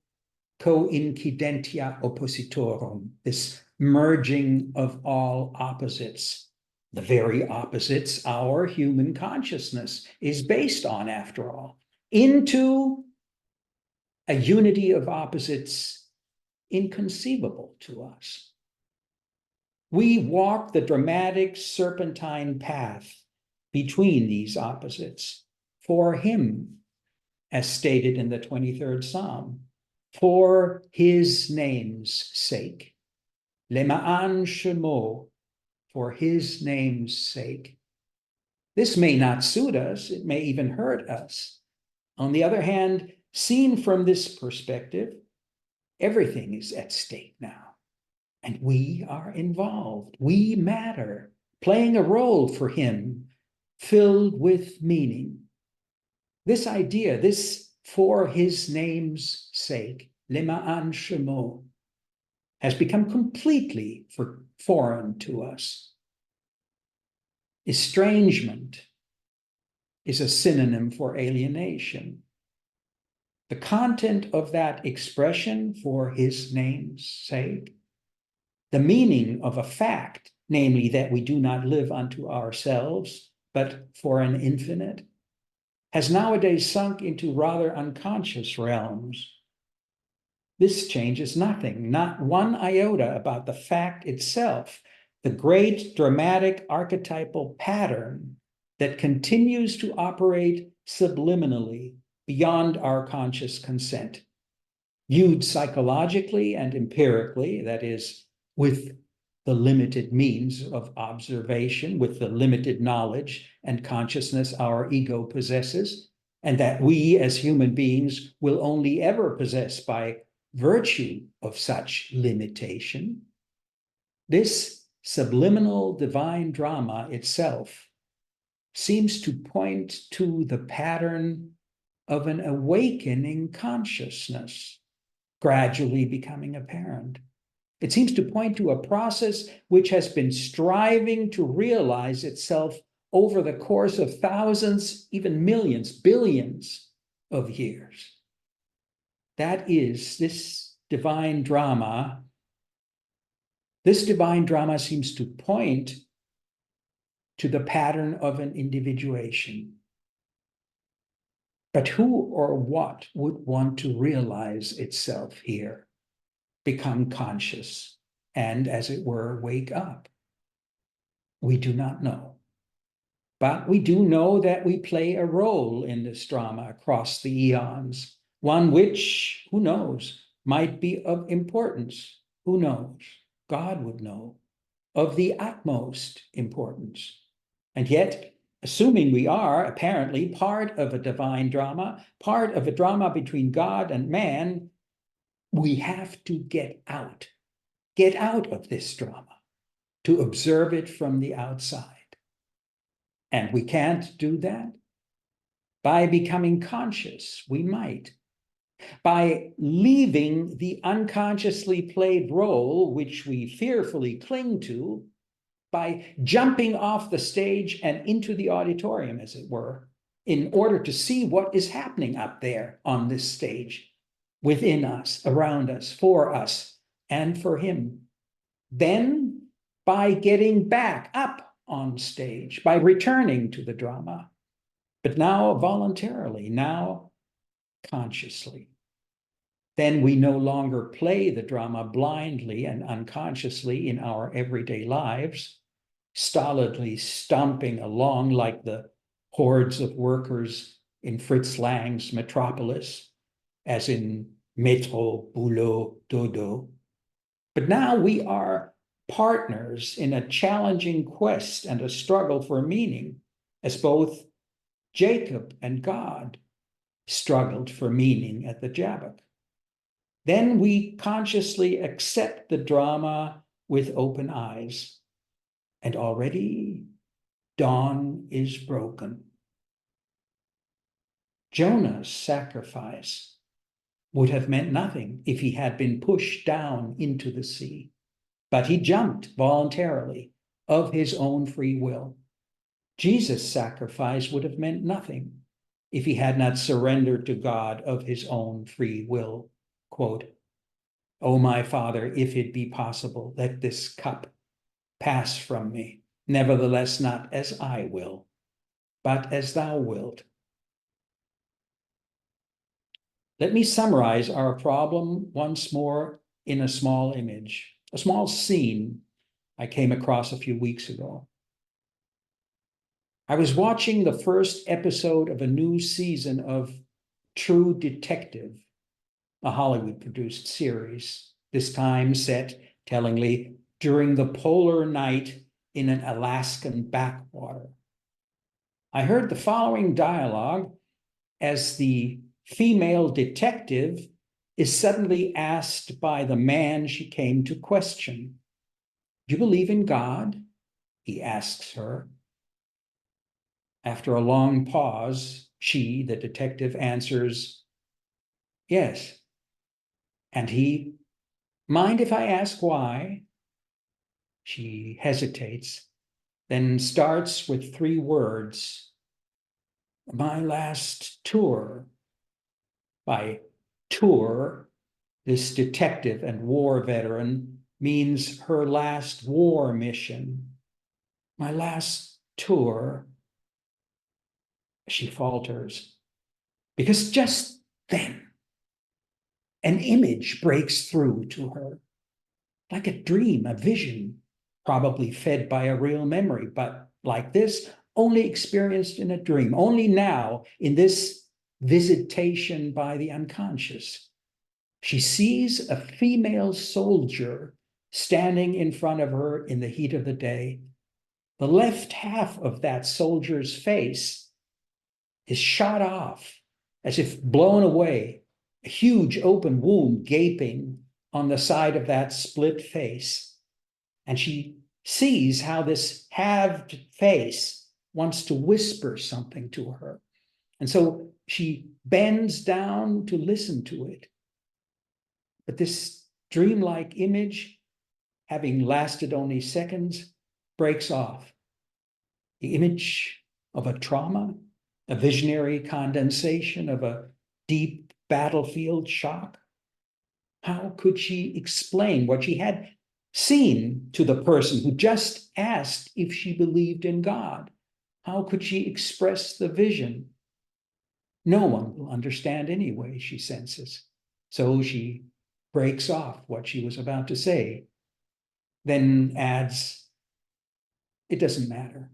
coincidentia oppositorum, this merging of all opposites, the very opposites our human consciousness is based on, after all, into a unity of opposites inconceivable to us. We walk the dramatic serpentine path between these opposites for him, as stated in the 23rd Psalm, for his name's sake. Lema'an shemo, for his name's sake. This may not suit us, it may even hurt us. On the other hand, seen from this perspective, everything is at stake now. And we are involved. We matter, playing a role for him, filled with meaning. This idea, this for his name's sake, lema'an shemo, has become completely foreign to us. Estrangement is a synonym for alienation. The content of that expression, for his name's sake, the meaning of a fact, namely that we do not live unto ourselves, but for an infinite, has nowadays sunk into rather unconscious realms. This changes nothing, not one iota, about the fact itself, the great dramatic archetypal pattern that continues to operate subliminally beyond our conscious consent. Viewed psychologically and empirically, that is, with the limited means of observation, with the limited knowledge and consciousness our ego possesses, and that we as human beings will only ever possess by virtue of such limitation. This subliminal divine drama itself seems to point to the pattern of an awakening consciousness gradually becoming apparent. It seems to point to a process which has been striving to realize itself over the course of thousands, even millions, billions of years. That is, this divine drama seems to point to the pattern of an individuation. But who or what would want to realize itself here, become conscious, and, as it were, wake up? We do not know. But we do know that we play a role in this drama across the eons, one which, who knows, might be of importance. Who knows? God would know, of the utmost importance. And yet, assuming we are apparently part of a divine drama, part of a drama between God and man, we have to get out of this drama, to observe it from the outside. And we can't do that. By becoming conscious, we might. By leaving the unconsciously played role, which we fearfully cling to, by jumping off the stage and into the auditorium, as it were, in order to see what is happening up there on this stage, within us, around us, for us, and for him. Then, by getting back up on stage, by returning to the drama, but now voluntarily, now consciously. Then we no longer play the drama blindly and unconsciously in our everyday lives, stolidly stomping along like the hordes of workers in Fritz Lang's Metropolis, as in Métro, Boulot, Dodo. But now we are partners in a challenging quest and a struggle for meaning, as both Jacob and God struggled for meaning at the Jabbok. Then we consciously accept the drama with open eyes, and already dawn is broken. Jonah's sacrifice would have meant nothing if he had been pushed down into the sea, but he jumped voluntarily of his own free will. Jesus' sacrifice would have meant nothing if he had not surrendered to God of his own free will. Quote, O my Father, if it be possible, let this cup pass from me. Nevertheless, not as I will, but as thou wilt. Let me summarize our problem once more in a small image, a small scene I came across a few weeks ago. I was watching the first episode of a new season of True Detective, a Hollywood-produced series, this time set, tellingly, during the polar night in an Alaskan backwater. I heard the following dialogue as the female detective is suddenly asked by the man she came to question. Do you believe in God? He asks her. After a long pause, she, the detective, answers, yes. And he, mind if I ask why? She hesitates, then starts with 3 words. My last tour. By tour, this detective and war veteran means her last war mission. My last tour, she falters, because just then an image breaks through to her, like a dream, a vision, probably fed by a real memory, but like this, only experienced in a dream, only now in this visitation by the unconscious. She sees a female soldier standing in front of her in the heat of the day. The left half of that soldier's face is shot off as if blown away, a huge open wound gaping on the side of that split face. And she sees how this halved face wants to whisper something to her. And so she bends down to listen to it. But this dreamlike image, having lasted only seconds, breaks off. The image of a trauma, a visionary condensation of a deep battlefield shock. How could she explain what she had seen to the person who just asked if she believed in God? How could she express the vision? No one will understand anyway, she senses. So she breaks off what she was about to say, then adds, it doesn't matter.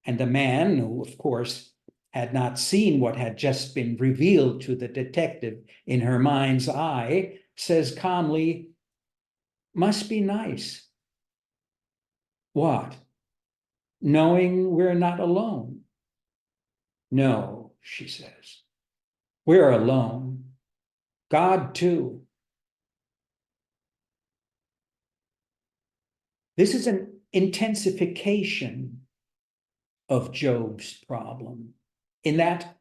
And the man, who of course had not seen what had just been revealed to the detective in her mind's eye, says calmly, must be nice. What? Knowing we're not alone. No, she says. We're alone. God too. This is an intensification of Job's problem, in that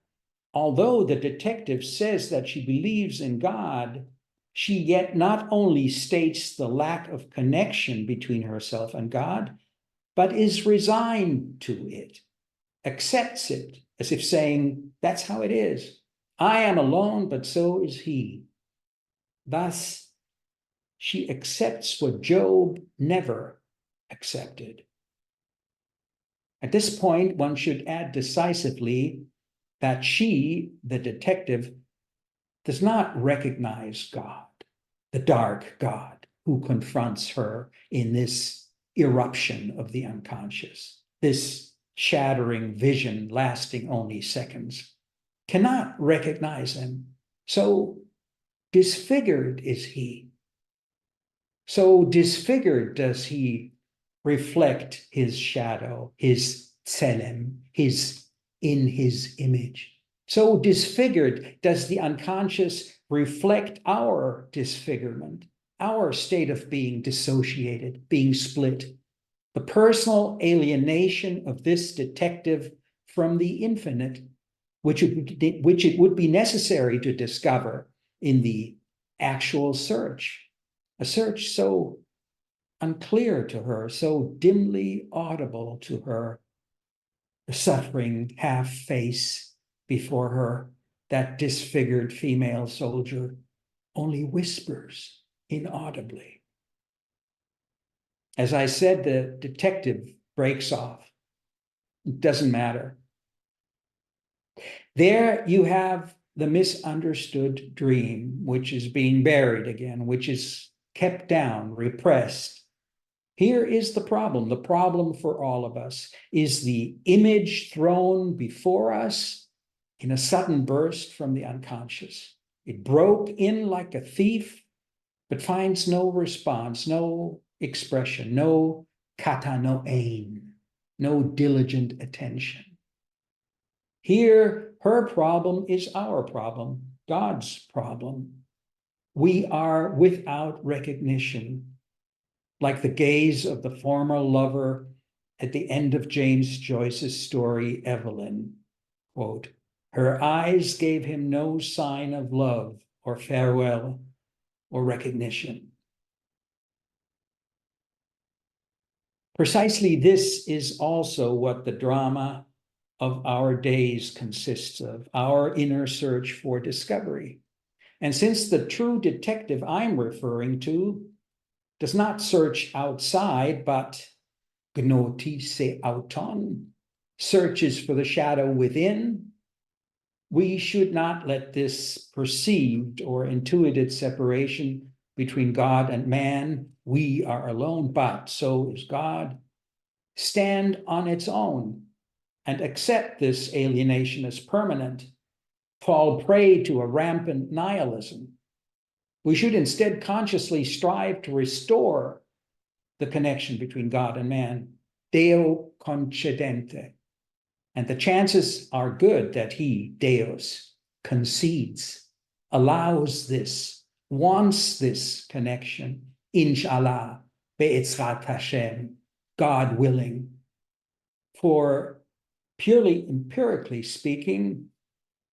although the detective says that she believes in God, she yet not only states the lack of connection between herself and God, but is resigned to it, accepts it, as if saying, that's how it is. I am alone, but so is he. Thus, she accepts what Job never accepted. At this point, one should add decisively that she, the detective, does not recognize God, the dark God who confronts her in this eruption of the unconscious, this shattering vision lasting only seconds, cannot recognize him. So disfigured is he. So disfigured does he reflect his shadow, his tselem, his in his image. So disfigured does the unconscious reflect our disfigurement, our state of being dissociated, being split, the personal alienation of this detective from the infinite, which it would be necessary to discover in the actual search, a search so unclear to her, so dimly audible to her, the suffering half face before her, that disfigured female soldier, only whispers inaudibly. As I said, the detective breaks off. It doesn't matter. There you have the misunderstood dream, which is being buried again, which is kept down, repressed. Here is the problem. The problem for all of us is the image thrown before us in a sudden burst from the unconscious. It broke in like a thief, but finds no response, no expression, no kata, no aim, no diligent attention. Here, her problem is our problem, God's problem. We are without recognition, like the gaze of the former lover at the end of James Joyce's story, Evelyn. Quote, her eyes gave him no sign of love or farewell or recognition. Precisely this is also what the drama of our days consists of, our inner search for discovery. And since the true detective I'm referring to does not search outside, but gnoti se auton, searches for the shadow within, we should not let this perceived or intuited separation between God and man, we are alone, but so is God, stand on its own and accept this alienation as permanent, fall prey to a rampant nihilism. We should instead consciously strive to restore the connection between God and man, Deo concedente. And the chances are good that he, Deus, concedes, allows this, wants this connection, inshallah, be'etzrat Hashem, God willing. For purely empirically speaking,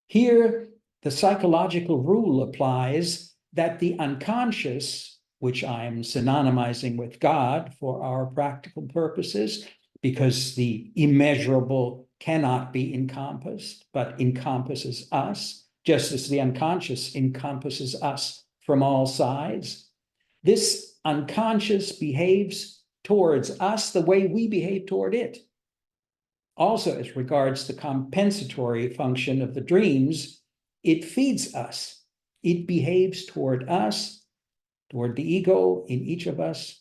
here the psychological rule applies that the unconscious, which I'm synonymizing with God for our practical purposes, because the immeasurable cannot be encompassed, but encompasses us, just as the unconscious encompasses us from all sides. This unconscious behaves towards us the way we behave toward it. Also, as regards the compensatory function of the dreams, it feeds us. It behaves toward us, toward the ego in each of us,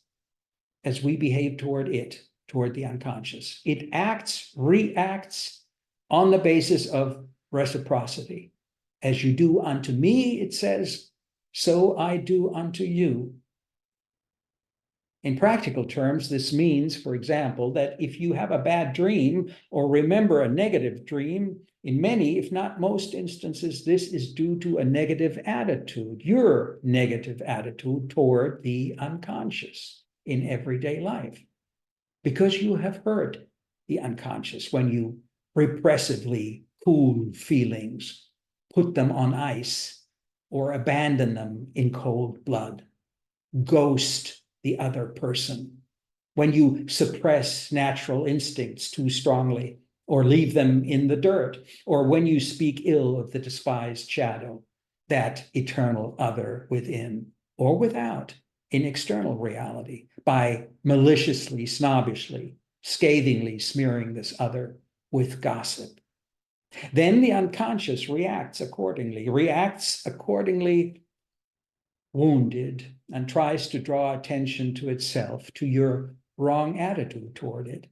as we behave toward it, toward the unconscious. It acts, reacts on the basis of reciprocity. As you do unto me, it says, so I do unto you. In practical terms, this means, for example, that if you have a bad dream or remember a negative dream, in many, if not most instances, this is due to a negative attitude, your negative attitude toward the unconscious in everyday life, because you have hurt the unconscious when you repressively cool feelings, put them on ice, or abandon them in cold blood, ghost the other person, when you suppress natural instincts too strongly or leave them in the dirt, or when you speak ill of the despised shadow, that eternal other within or without in external reality, by maliciously, snobbishly, scathingly smearing this other with gossip. Then the unconscious reacts accordingly wounded, and tries to draw attention to itself, to your wrong attitude toward it.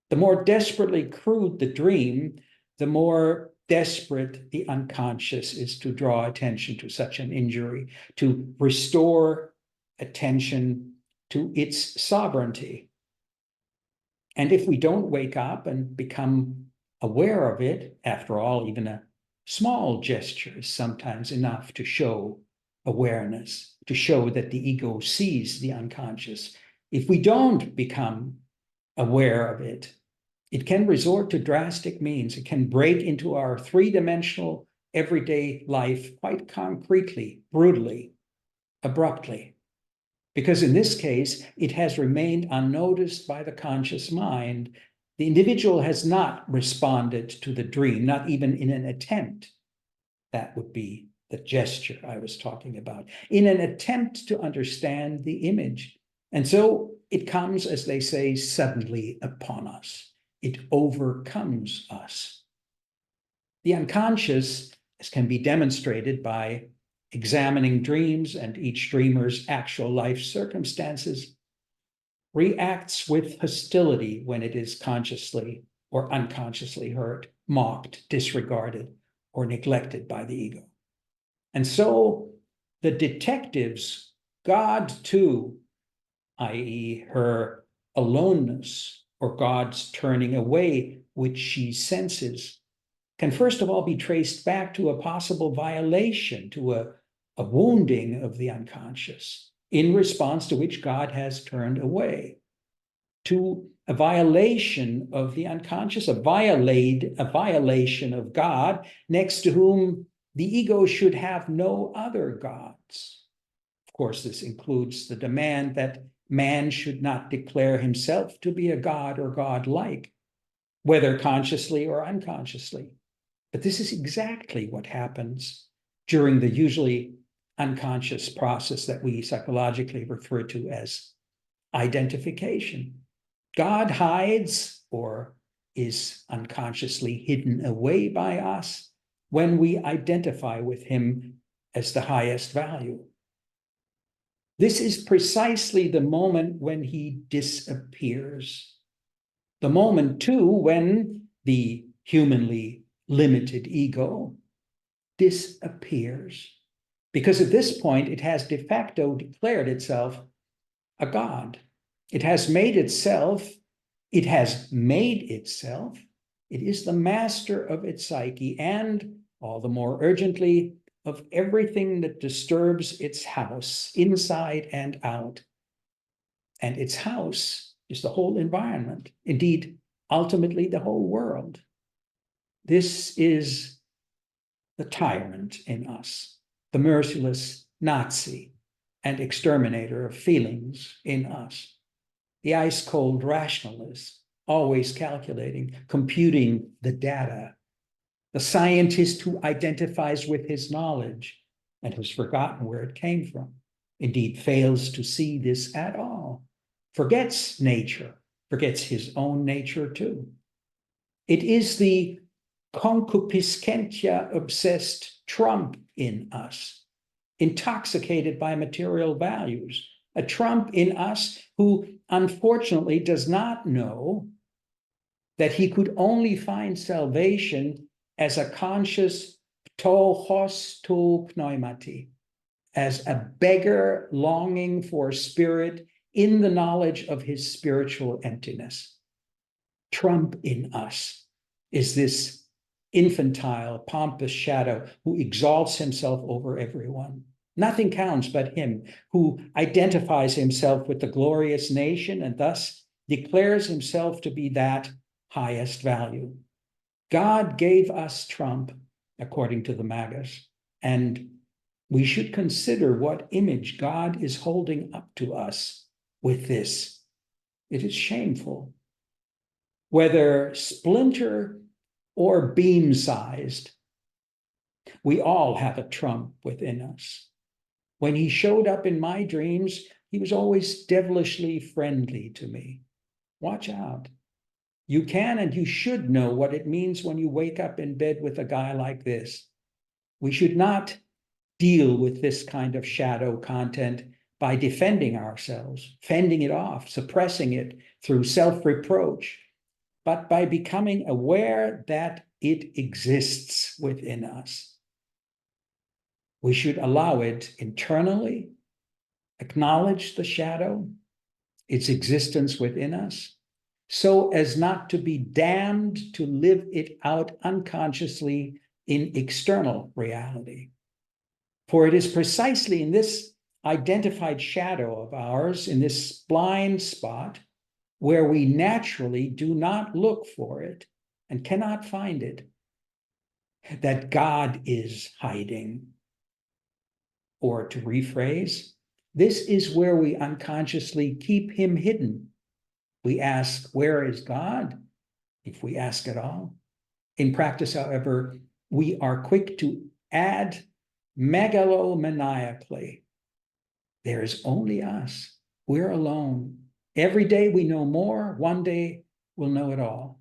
The more desperately crude the dream, the more desperate the unconscious is to draw attention to such an injury, to restore attention to its sovereignty. And if we don't wake up and become aware of it, after all, even a small gesture is sometimes enough to show awareness, to show that the ego sees the unconscious. If we don't become aware of it, it can resort to drastic means. It can break into our three-dimensional everyday life quite concretely, brutally, abruptly. Because in this case, it has remained unnoticed by the conscious mind. The individual has not responded to the dream, not even in an attempt. That would be the gesture I was talking about, in an attempt to understand the image. And so it comes, as they say, suddenly upon us. It overcomes us. The unconscious, as can be demonstrated by examining dreams and each dreamer's actual life circumstances, reacts with hostility when it is consciously or unconsciously hurt, mocked, disregarded, or neglected by the ego. And so the detective's God too, i.e., her aloneness or God's turning away, which she senses, can first of all be traced back to a possible violation, to a wounding of the unconscious, in response to which God has turned away, to a violation of the unconscious, a violation of God, next to whom the ego should have no other gods. Of course, this includes the demand that man should not declare himself to be a god or godlike, whether consciously or unconsciously. But this is exactly what happens during the usually unconscious process that we psychologically refer to as identification. God hides or is unconsciously hidden away by us when we identify with him as the highest value. This is precisely the moment when he disappears. The moment, too, when the humanly limited ego disappears. Because at this point, it has de facto declared itself a god. It has made itself, it is the master of its psyche, and all the more urgently, of everything that disturbs its house, inside and out. And its house is the whole environment, indeed, ultimately the whole world. This is the tyrant in us, the merciless Nazi and exterminator of feelings in us, the ice-cold rationalist, always calculating, computing the data, the scientist who identifies with his knowledge and has forgotten where it came from, indeed fails to see this at all, forgets nature, forgets his own nature too. It is the concupiscentia obsessed Trump in us, intoxicated by material values, a Trump in us who unfortunately does not know that he could only find salvation as a conscious ptochos to pneumati, as a beggar longing for spirit in the knowledge of his spiritual emptiness. Trump in us is this infantile, pompous shadow who exalts himself over everyone. Nothing counts but him, who identifies himself with the glorious nation and thus declares himself to be that highest value. God gave us Trump, according to the Magus, and we should consider what image God is holding up to us with this. It is shameful. Whether splinter or beam-sized, we all have a Trump within us. When he showed up in my dreams, he was always devilishly friendly to me. Watch out. You can and you should know what it means when you wake up in bed with a guy like this. We should not deal with this kind of shadow content by defending ourselves, fending it off, suppressing it through self-reproach, but by becoming aware that it exists within us. We should allow it internally, acknowledge the shadow, its existence within us, so as not to be damned to live it out unconsciously in external reality. For it is precisely in this identified shadow of ours, in this blind spot, where we naturally do not look for it and cannot find it, that God is hiding. Or to rephrase, this is where we unconsciously keep him hidden. We ask, where is God? If we ask at all. In practice, however, we are quick to add megalomaniacally. There is only us. We're alone. Every day we know more. One day we'll know it all.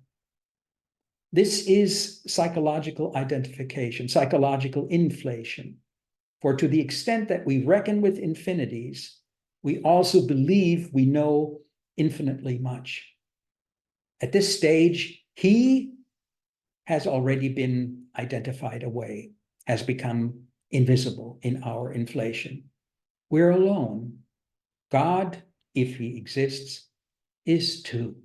This is psychological identification, psychological inflation. For to the extent that we reckon with infinities, we also believe we know infinitely much. At this stage, he has already been identified away, has become invisible in our inflation. We're alone. God, if he exists, is too.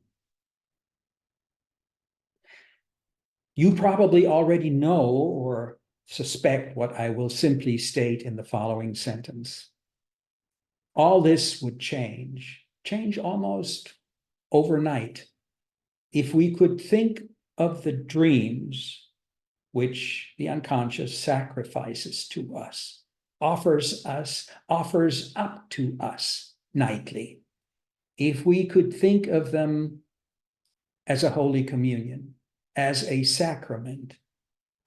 You probably already know or suspect what I will simply state in the following sentence. All this would change almost overnight, if we could think of the dreams which the unconscious sacrifices to us, offers up to us nightly. If we could think of them as a Holy Communion, as a sacrament,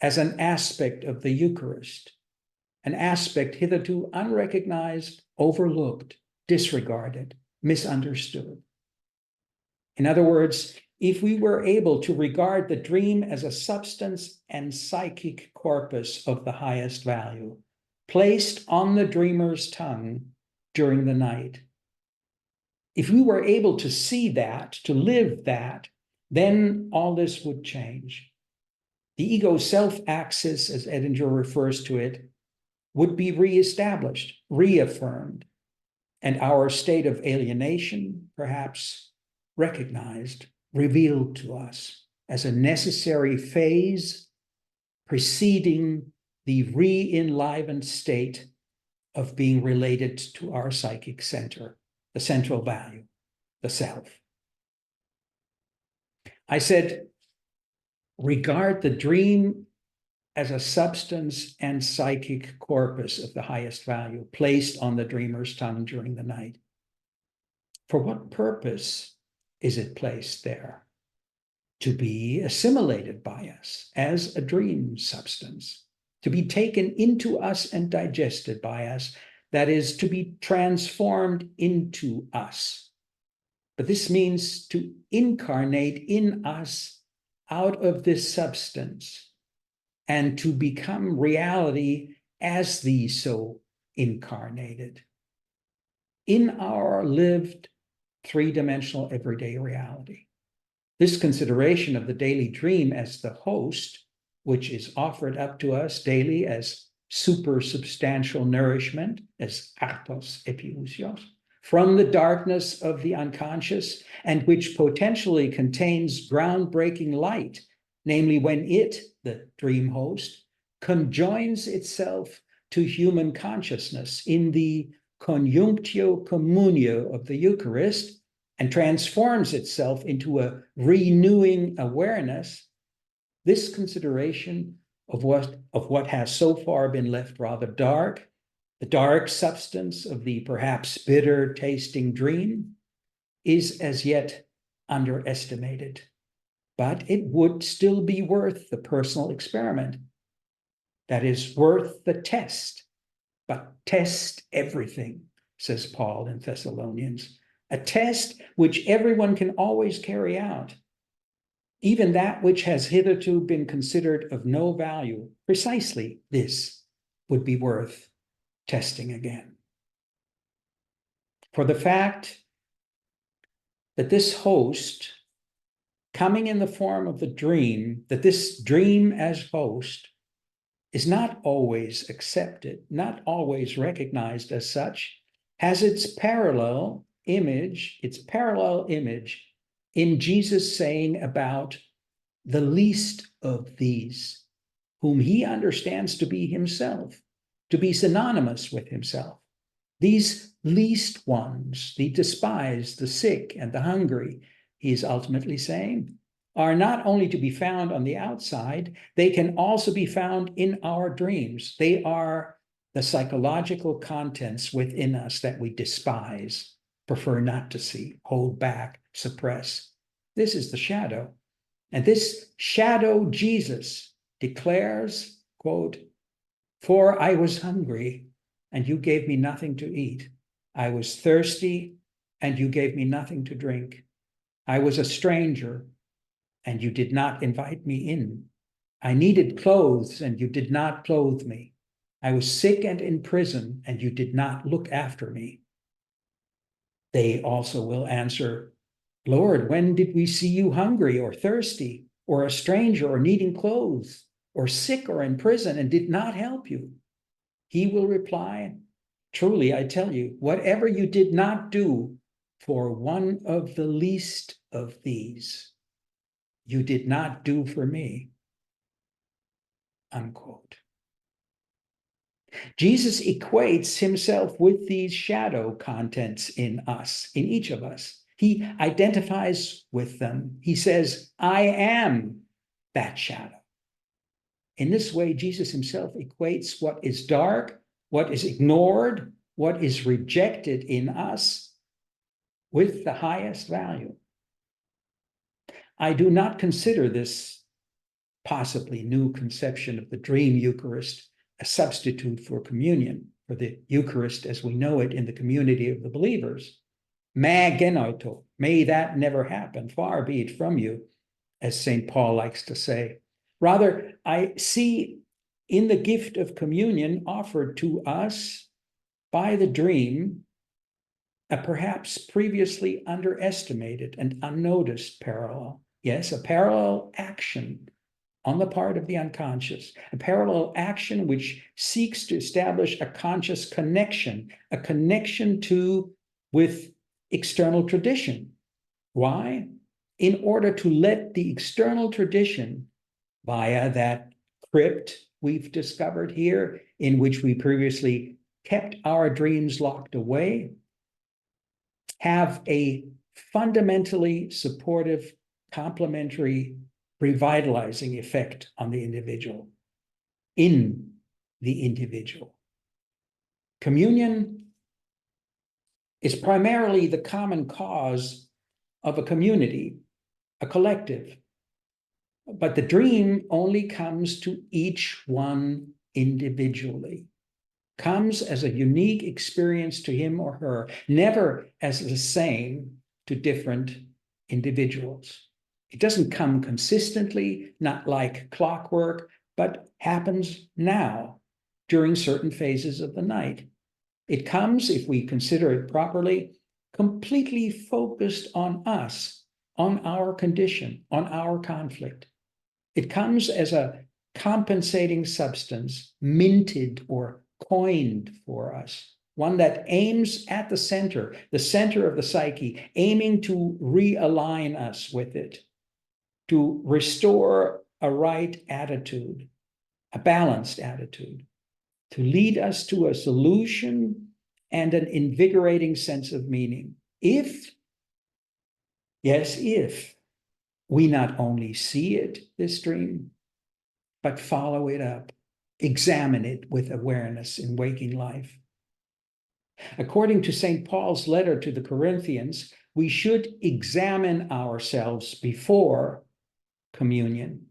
as an aspect of the Eucharist, an aspect hitherto unrecognized, overlooked, disregarded, misunderstood. In other words, if we were able to regard the dream as a substance and psychic corpus of the highest value, placed on the dreamer's tongue during the night, if we were able to see that, to live that, then all this would change. The ego self-axis, as Edinger refers to it, would be reestablished, reaffirmed, and our state of alienation, perhaps recognized, revealed to us as a necessary phase preceding the re-enlivened state of being related to our psychic center, the central value, the self. I said, regard the dream as a substance and psychic corpus of the highest value placed on the dreamer's tongue during the night. For what purpose is it placed there? To be assimilated by us as a dream substance, to be taken into us and digested by us, that is, to be transformed into us. But this means to incarnate in us out of this substance and to become reality as the so incarnated in our lived three-dimensional everyday reality. This consideration of the daily dream as the host, which is offered up to us daily as supersubstantial nourishment, as artos epiousios, from the darkness of the unconscious, and which potentially contains groundbreaking light, namely when it, the dream host, conjoins itself to human consciousness in the conjunctio communio of the Eucharist and transforms itself into a renewing awareness. This consideration of what has so far been left rather dark, the dark substance of the perhaps bitter tasting dream, is as yet underestimated, but it would still be worth the personal experiment. That is worth the test, but test everything, says Paul in Thessalonians, a test which everyone can always carry out. Even that which has hitherto been considered of no value, precisely this would be worth testing again. For the fact that this host, coming in the form of the dream, that this dream as host is not always accepted, not always recognized as such, has its parallel image in Jesus saying about the least of these, whom he understands to be himself, to be synonymous with himself. These least ones, the despised, the sick, and the hungry, he is ultimately saying, are not only to be found on the outside, they can also be found in our dreams. They are the psychological contents within us that we despise, prefer not to see, hold back, suppress. This is the shadow. And this shadow Jesus declares, quote, For I was hungry, and you gave me nothing to eat. I was thirsty, and you gave me nothing to drink. I was a stranger, and you did not invite me in. I needed clothes, and you did not clothe me. I was sick and in prison, and you did not look after me. They also will answer, Lord, when did we see you hungry or thirsty, or a stranger, or needing clothes, or sick or in prison, and did not help you? He will reply, truly, I tell you, whatever you did not do for one of the least of these, you did not do for me. Unquote. Jesus equates himself with these shadow contents in us, in each of us. He identifies with them. He says, I am that shadow. In this way, Jesus himself equates what is dark, what is ignored, what is rejected in us with the highest value. I do not consider this possibly new conception of the dream Eucharist a substitute for communion, for the Eucharist as we know it in the community of the believers. Ma genoito, may that never happen, far be it from you, as St. Paul likes to say. Rather, I see in the gift of communion offered to us by the dream a perhaps previously underestimated and unnoticed parallel. Yes, a parallel action on the part of the unconscious, a parallel action which seeks to establish a conscious connection, a connection with external tradition. Why? In order to let the external tradition, via that crypt we've discovered here, in which we previously kept our dreams locked away, have a fundamentally supportive, complementary, revitalizing effect on the individual, in the individual. Communion is primarily the common cause of a community, a collective. But the dream only comes to each one individually, comes as a unique experience to him or her, never as the same to different individuals. It doesn't come consistently, not like clockwork, but happens now during certain phases of the night. It comes, if we consider it properly, completely focused on us, on our condition, on our conflict. It comes as a compensating substance, minted or coined for us, one that aims at the center of the psyche, aiming to realign us with it, to restore a right attitude, a balanced attitude, to lead us to a solution and an invigorating sense of meaning. If we not only see it, this dream, but follow it up, examine it with awareness in waking life. According to St. Paul's letter to the Corinthians, we should examine ourselves before communion.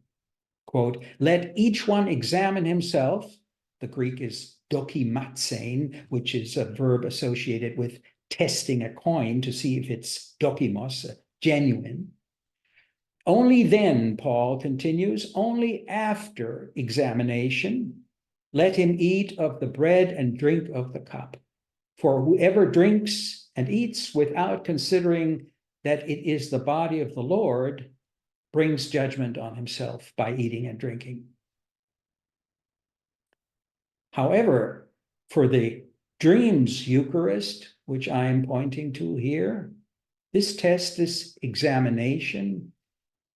Quote, let each one examine himself. The Greek is dokimatsein, which is a verb associated with testing a coin to see if it's dokimos, genuine. Only then, Paul continues, only after examination, let him eat of the bread and drink of the cup. For whoever drinks and eats without considering that it is the body of the Lord brings judgment on himself by eating and drinking. However, for the dreams Eucharist, which I am pointing to here, this test, this examination,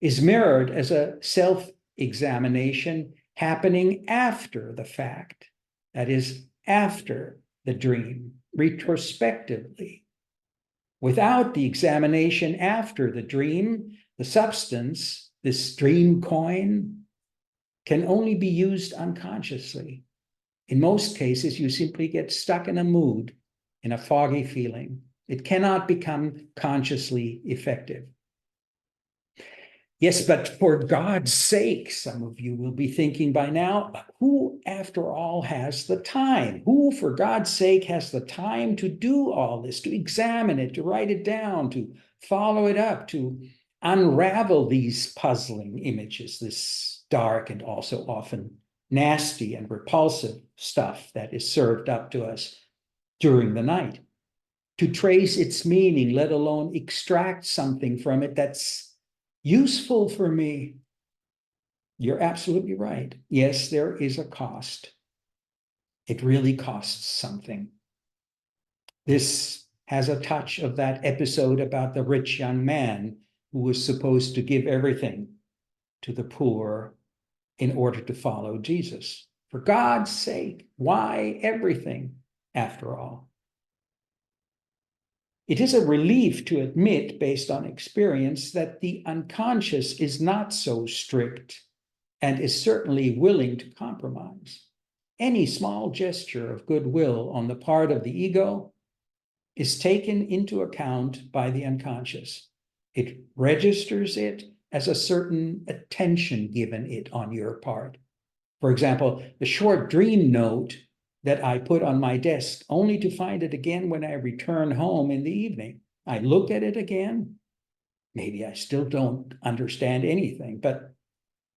is mirrored as a self-examination happening after the fact, that is, after the dream, retrospectively. Without the examination after the dream, the substance, this dream coin, can only be used unconsciously. In most cases, you simply get stuck in a mood, in a foggy feeling. It cannot become consciously effective. Yes, but for God's sake, some of you will be thinking by now, who, after all, has the time? Who, for God's sake, has the time to do all this, to examine it, to write it down, to follow it up, to unravel these puzzling images, this dark and also often nasty and repulsive stuff that is served up to us during the night, to trace its meaning, let alone extract something from it that's useful for me? You're absolutely right. Yes, there is a cost. It really costs something. This has a touch of that episode about the rich young man who was supposed to give everything to the poor in order to follow Jesus. For God's sake, why everything after all? It is a relief to admit, based on experience, that the unconscious is not so strict and is certainly willing to compromise. Any small gesture of goodwill on the part of the ego is taken into account by the unconscious. It registers it as a certain attention given it on your part. For example, the short dream note that I put on my desk, only to find it again when I return home in the evening. I look at it again. Maybe I still don't understand anything, but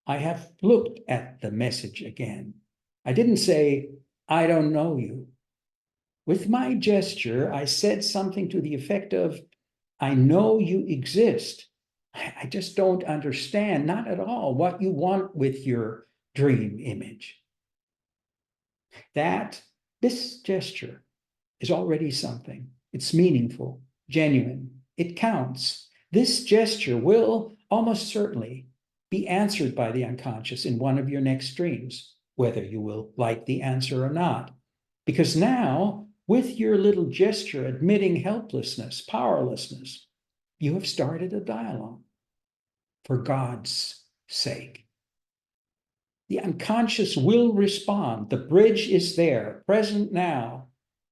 I have looked at the message again. I didn't say, I don't know you. With my gesture, I said something to the effect of, I know you exist. I just don't understand, not at all, what you want with your dream image. This gesture is already something. It's meaningful, genuine. It counts. This gesture will almost certainly be answered by the unconscious in one of your next dreams, whether you will like the answer or not. Because now, with your little gesture admitting helplessness, powerlessness, you have started a dialogue. For God's sake. The unconscious will respond. The bridge is there, present now.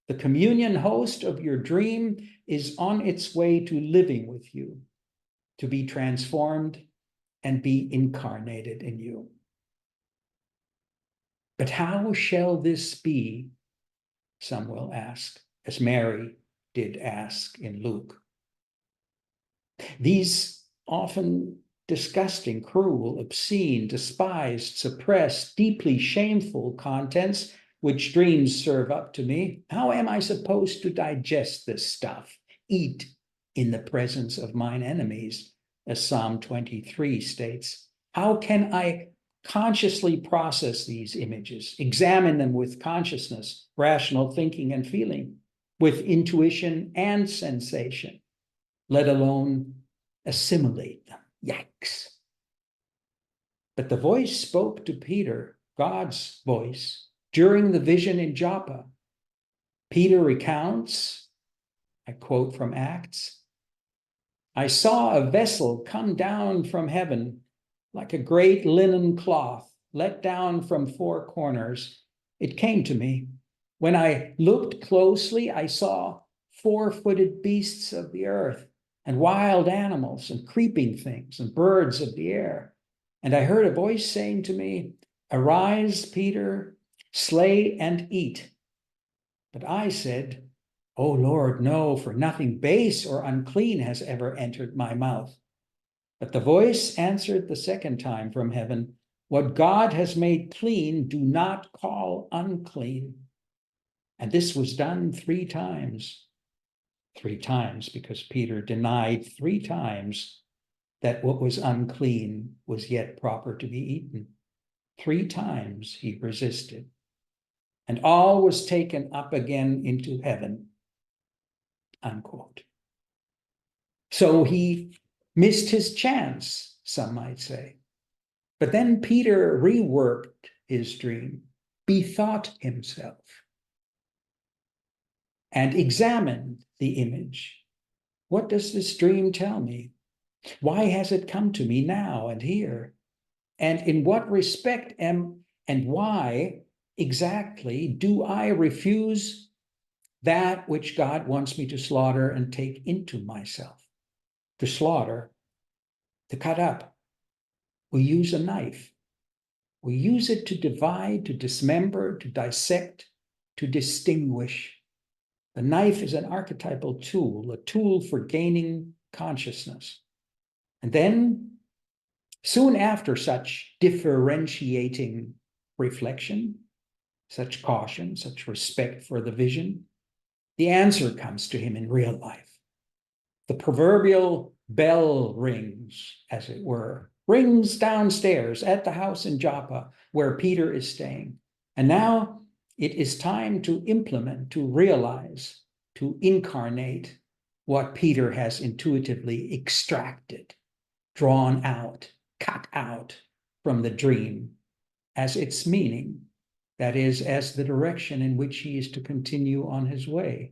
The communion host of your dream is on its way to living with you, to be transformed and be incarnated in you. But how shall this be? Some will ask, as Mary did ask in Luke. These often disgusting, cruel, obscene, despised, suppressed, deeply shameful contents which dreams serve up to me, how am I supposed to digest this stuff, eat in the presence of mine enemies, as Psalm 23 states? How can I consciously process these images, examine them with consciousness, rational thinking and feeling, with intuition and sensation, let alone assimilate them? Yikes. But the voice spoke to Peter, God's voice, during the vision in Joppa. Peter recounts, I quote from Acts, I saw a vessel come down from heaven like a great linen cloth let down from four corners. It came to me. When I looked closely, I saw four-footed beasts of the earth, and wild animals and creeping things and birds of the air. And I heard a voice saying to me, Arise, Peter, slay and eat. But I said, O Lord, no, for nothing base or unclean has ever entered my mouth. But the voice answered the second time from heaven, What God has made clean, do not call unclean. And this was done 3 times. 3 times, because Peter denied 3 times that what was unclean was yet proper to be eaten. 3 times he resisted. And all was taken up again into heaven. Unquote. So he missed his chance, some might say. But then Peter reworked his dream, bethought himself, and examined the image. What does this dream tell me? Why has it come to me now and here? And in what respect and why exactly do I refuse that which God wants me to slaughter and take into myself? To slaughter, to cut up, We use a knife. We use it to divide, to dismember, to dissect, to distinguish. The knife is an archetypal tool, a tool for gaining consciousness. And then, soon after such differentiating reflection, such caution, such respect for the vision, the answer comes to him in real life. The proverbial bell rings, as it were, rings downstairs at the house in Joppa where Peter is staying. And now it is time to implement, to realize, to incarnate what Peter has intuitively extracted, drawn out, cut out from the dream as its meaning, that is, as the direction in which he is to continue on his way.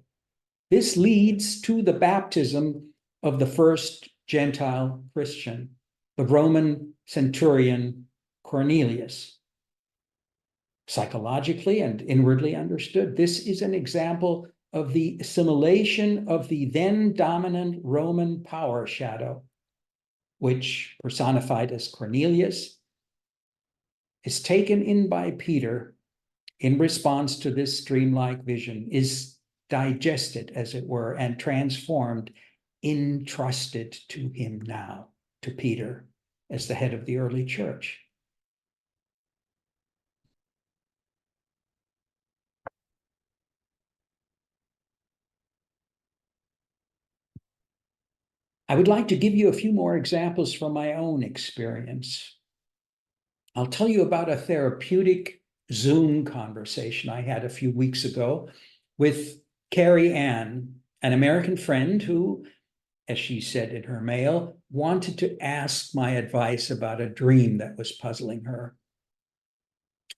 This leads to the baptism of the first Gentile Christian, the Roman centurion Cornelius. Psychologically and inwardly understood, this is an example of the assimilation of the then dominant Roman power shadow, which, personified as Cornelius, is taken in by Peter in response to this dreamlike vision, is digested, as it were, and transformed, entrusted to him now, to Peter, as the head of the early church. I would like to give you a few more examples from my own experience. I'll tell you about a therapeutic Zoom conversation I had a few weeks ago with Carrie Ann, an American friend who, as she said in her mail, wanted to ask my advice about a dream that was puzzling her.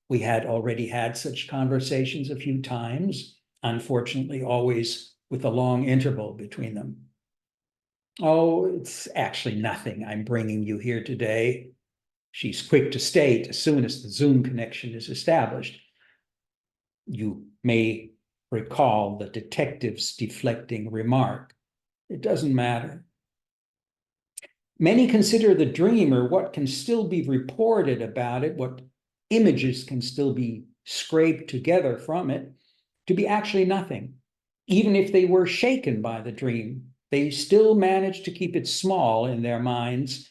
We had already had such conversations a few times, unfortunately, always with a long interval between them. Oh, it's actually nothing. I'm bringing you here today. She's quick to state as soon as the Zoom connection is established. You may recall the detective's deflecting remark. It doesn't matter. Many consider the dream, or what can still be reported about it, what images can still be scraped together from it, to be actually nothing. Even if they were shaken by the dream, they still manage to keep it small in their minds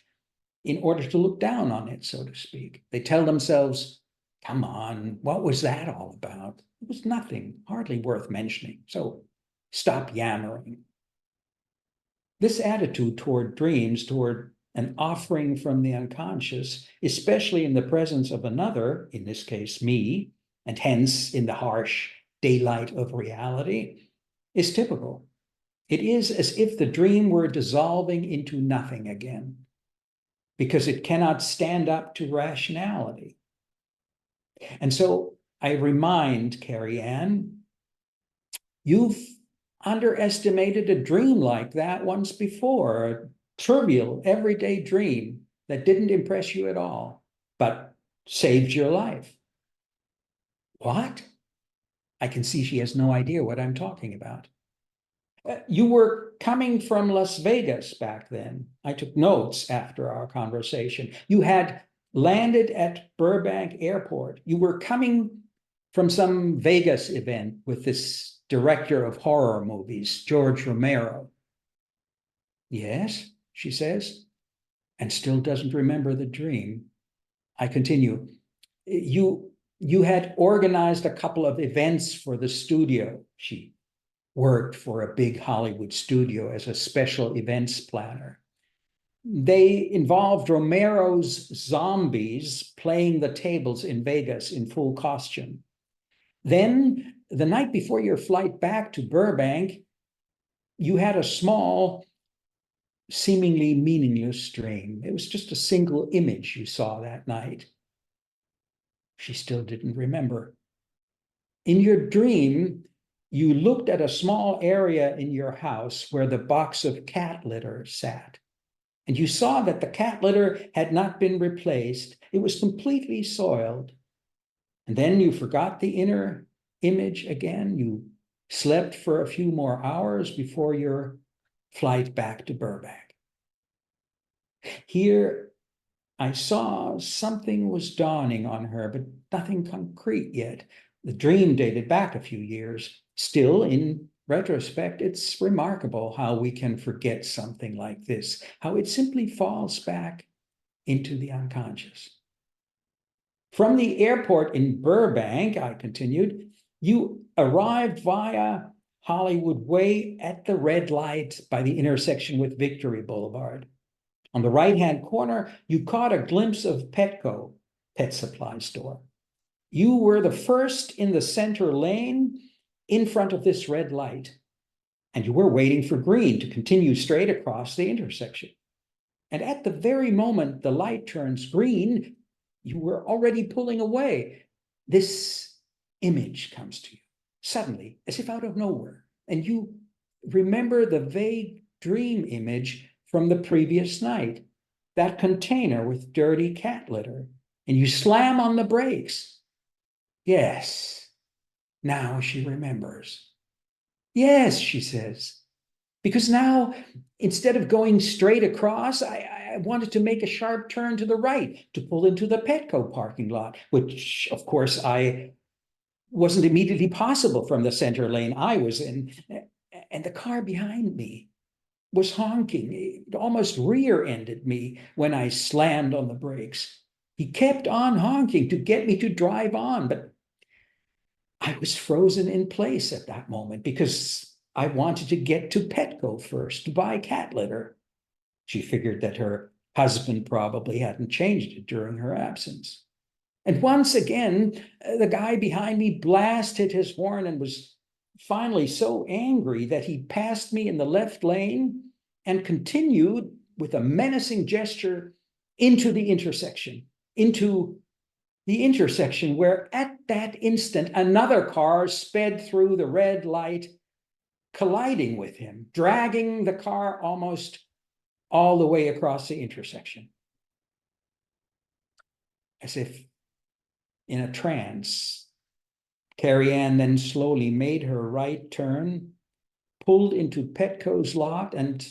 in order to look down on it, so to speak. They tell themselves, come on, what was that all about? It was nothing, hardly worth mentioning. So stop yammering. This attitude toward dreams, toward an offering from the unconscious, especially in the presence of another, in this case, me, and hence in the harsh daylight of reality, is typical. It is as if the dream were dissolving into nothing again, because it cannot stand up to rationality. And so I remind Carrie Ann, you've underestimated a dream like that once before, a trivial, everyday dream that didn't impress you at all, but saved your life. What? I can see she has no idea what I'm talking about. You were coming from Las Vegas back then. I took notes after our conversation. You had landed at Burbank Airport. You were coming from some Vegas event with this director of horror movies, George Romero. Yes, she says, and still doesn't remember the dream. I continue. You had organized a couple of events for the studio. She worked for a big Hollywood studio as a special events planner. They involved Romero's zombies playing the tables in Vegas in full costume. Then, the night before your flight back to Burbank, you had a small, seemingly meaningless dream. It was just a single image you saw that night. She still didn't remember. In your dream, you looked at a small area in your house where the box of cat litter sat, and you saw that the cat litter had not been replaced. It was completely soiled. And then you forgot the inner image again. You slept for a few more hours before your flight back to Burbank. Here, I saw something was dawning on her, but nothing concrete yet. The dream dated back a few years. Still, in retrospect, it's remarkable how we can forget something like this, how it simply falls back into the unconscious. From the airport in Burbank, I continued, you arrived via Hollywood Way at the red light by the intersection with Victory Boulevard. On the right-hand corner, you caught a glimpse of Petco, pet supply store. You were the first in the center lane in front of this red light, and you were waiting for green to continue straight across the intersection. And at the very moment the light turns green, you were already pulling away. This image comes to you suddenly, as if out of nowhere, and you remember the vague dream image from the previous night, that container with dirty cat litter, and you slam on the brakes. Yes, now she remembers. Yes, she says, because now, instead of going straight across, I wanted to make a sharp turn to the right to pull into the Petco parking lot, which, of course, I wasn't immediately possible from the center lane I was in. And the car behind me was honking. It almost rear-ended me when I slammed on the brakes. He kept on honking to get me to drive on, but I was frozen in place at that moment because I wanted to get to Petco first to buy cat litter. She figured that her husband probably hadn't changed it during her absence. And once again, the guy behind me blasted his horn and was finally so angry that he passed me in the left lane and continued with a menacing gesture into the intersection, where at that instant another car sped through the red light, colliding with him, dragging the car almost all the way across the intersection. As if in a trance, Carrie Ann then slowly made her right turn, pulled into Petco's lot, and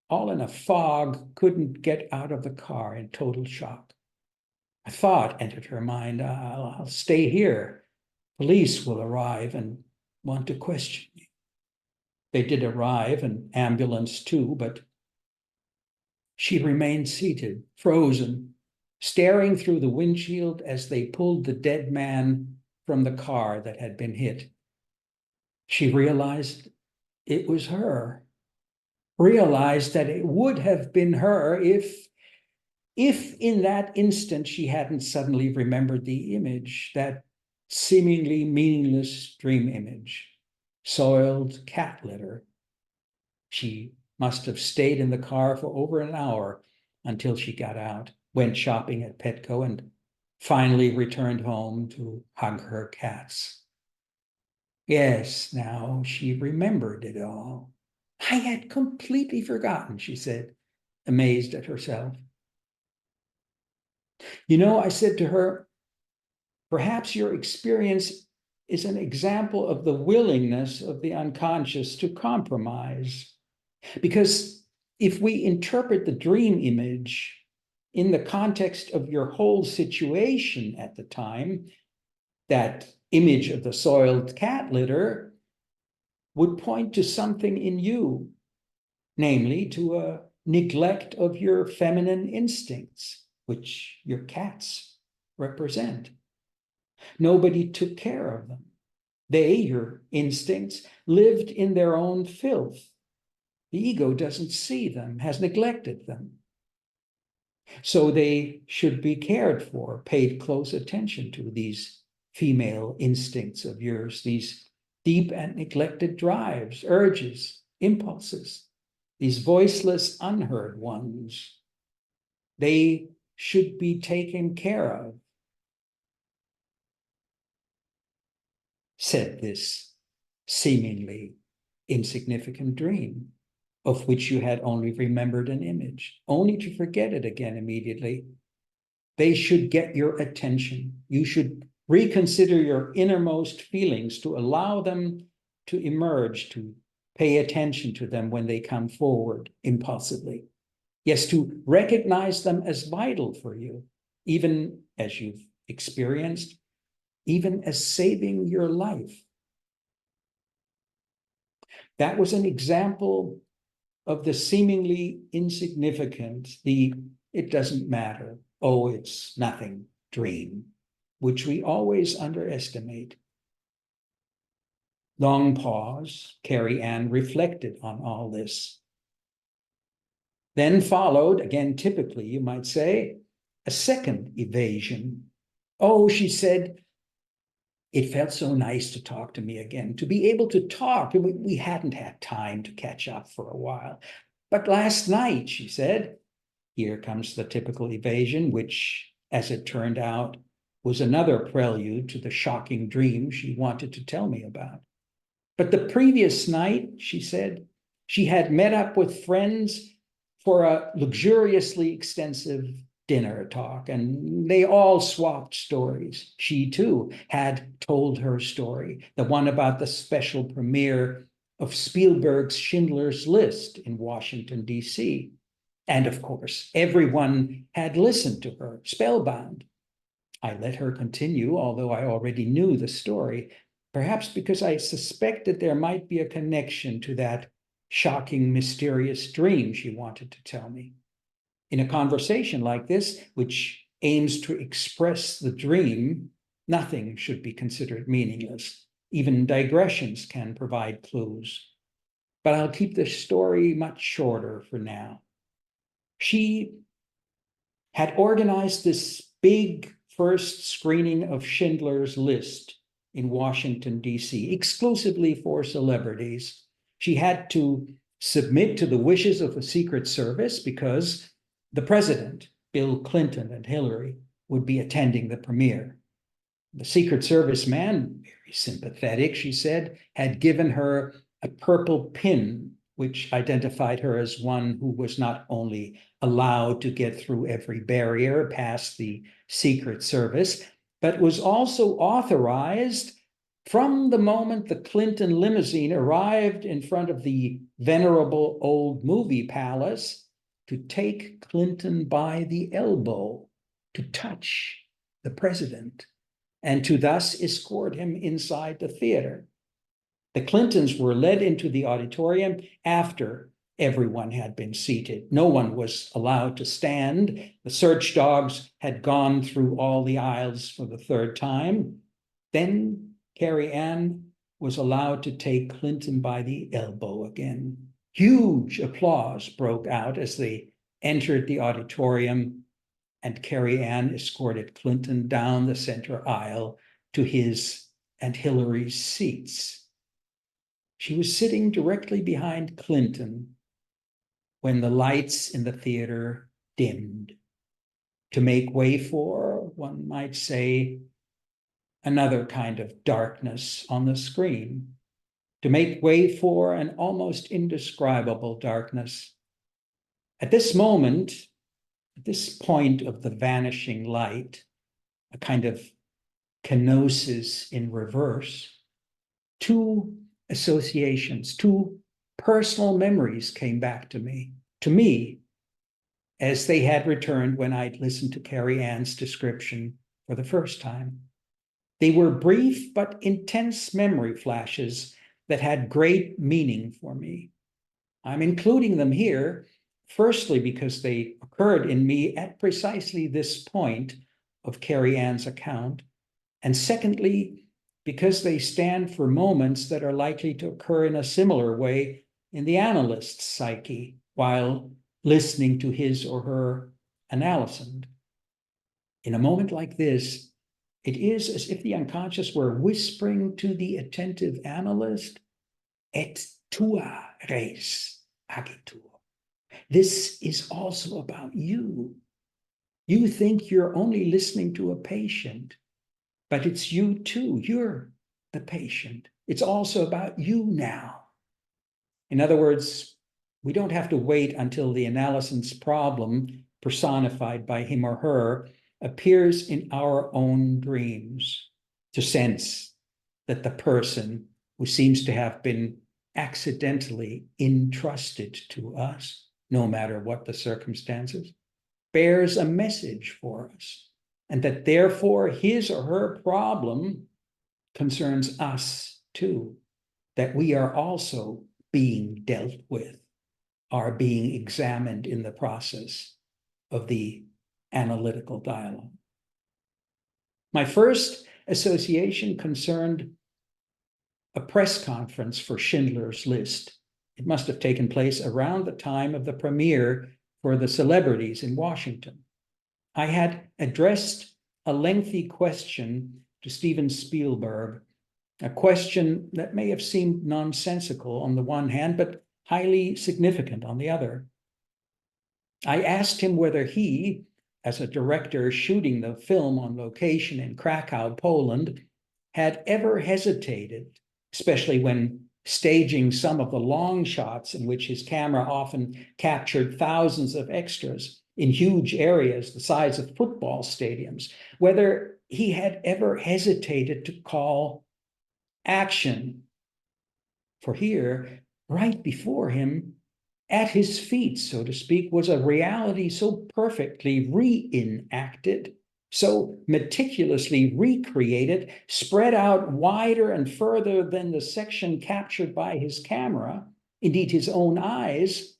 all in a fog, couldn't get out of the car in total shock. A thought entered her mind, I'll stay here. Police will arrive and want to question me. They did arrive, an ambulance too, but she remained seated, frozen, staring through the windshield as they pulled the dead man from the car that had been hit. She realized it was her, realized that it would have been her if in that instant she hadn't suddenly remembered the image, that seemingly meaningless dream image, soiled cat litter. She must have stayed in the car for over an hour until she got out, went shopping at Petco, and finally returned home to hug her cats. Yes, now she remembered it all. I had completely forgotten, she said, amazed at herself. You know, I said to her, perhaps your experience is an example of the willingness of the unconscious to compromise. Because if we interpret the dream image in the context of your whole situation at the time, that image of the soiled cat litter would point to something in you, namely to a neglect of your feminine instincts, which your cats represent. Nobody took care of them. They, your instincts, lived in their own filth. The ego doesn't see them, has neglected them. So they should be cared for, paid close attention to, these female instincts of yours, these deep and neglected drives, urges, impulses, these voiceless, unheard ones. They should be taken care of, said this seemingly insignificant dream, of which you had only remembered an image, only to forget it again immediately. They should get your attention. You should reconsider your innermost feelings to allow them to emerge, to pay attention to them when they come forward impulsively. Yes, to recognize them as vital for you, even as you've experienced, even as saving your life. That was an example of the seemingly insignificant, the it doesn't matter, oh, it's nothing dream, which we always underestimate. Long pause, Carrie Ann reflected on all this. Then followed, again, typically, you might say, a second evasion. Oh, she said, it felt so nice to talk to me again, to be able to talk. We hadn't had time to catch up for a while. But last night, she said, here comes the typical evasion, which, as it turned out, was another prelude to the shocking dream she wanted to tell me about. But the previous night, she said, she had met up with friends for a luxuriously extensive dinner talk, and they all swapped stories. She too had told her story, the one about the special premiere of Spielberg's Schindler's List in Washington, D.C. And of course, everyone had listened to her, spellbound. I let her continue, although I already knew the story, perhaps because I suspected there might be a connection to that shocking, mysterious dream she wanted to tell me. In a conversation like this, which aims to express the dream, nothing should be considered meaningless. Even digressions can provide clues. But I'll keep the story much shorter for now. She had organized this big first screening of Schindler's List in Washington, D.C., exclusively for celebrities. She had to submit to the wishes of the Secret Service because the president, Bill Clinton and Hillary, would be attending the premiere. The Secret Service man, very sympathetic, she said, had given her a purple pin, which identified her as one who was not only allowed to get through every barrier past the Secret Service, but was also authorized from the moment the Clinton limousine arrived in front of the venerable old movie palace to take Clinton by the elbow, to touch the president, and to thus escort him inside the theater. The Clintons were led into the auditorium after everyone had been seated. No one was allowed to stand. The search dogs had gone through all the aisles for the third time. Then Carrie Ann was allowed to take Clinton by the elbow again. Huge applause broke out as they entered the auditorium, and Carrie Ann escorted Clinton down the center aisle to his and Hillary's seats. She was sitting directly behind Clinton when the lights in the theater dimmed, to make way for, one might say, another kind of darkness on the screen, to make way for an almost indescribable darkness. At this moment, at this point of the vanishing light, a kind of kenosis in reverse, two associations, two personal memories came back to me, as they had returned when I'd listened to Carrie Ann's description for the first time. They were brief but intense memory flashes that had great meaning for me. I'm including them here, firstly, because they occurred in me at precisely this point of Carrie Ann's account, and secondly, because they stand for moments that are likely to occur in a similar way in the analyst's psyche while listening to his or her analysis. In a moment like this, it is as if the unconscious were whispering to the attentive analyst, et tua res agitur. This is also about you. You think you're only listening to a patient, but it's you too. You're the patient. It's also about you now. In other words, we don't have to wait until the analysand's problem, personified by him or her, appears in our own dreams to sense that the person who seems to have been accidentally entrusted to us no matter what the circumstances, bears a message for us, and that therefore his or her problem concerns us too, that we are also being dealt with, are being examined in the process of the analytical dialogue. My first association concerned a press conference for Schindler's List. It must have taken place around the time of the premiere for the celebrities in Washington. I had addressed a lengthy question to Steven Spielberg, a question that may have seemed nonsensical on the one hand, but highly significant on the other. I asked him whether he, as a director shooting the film on location in Krakow, Poland, had ever hesitated, especially when staging some of the long shots in which his camera often captured thousands of extras in huge areas the size of football stadiums, whether he had ever hesitated to call action. For here, right before him, at his feet, so to speak, was a reality so perfectly reenacted, so meticulously recreated, spread out wider and further than the section captured by his camera, indeed his own eyes,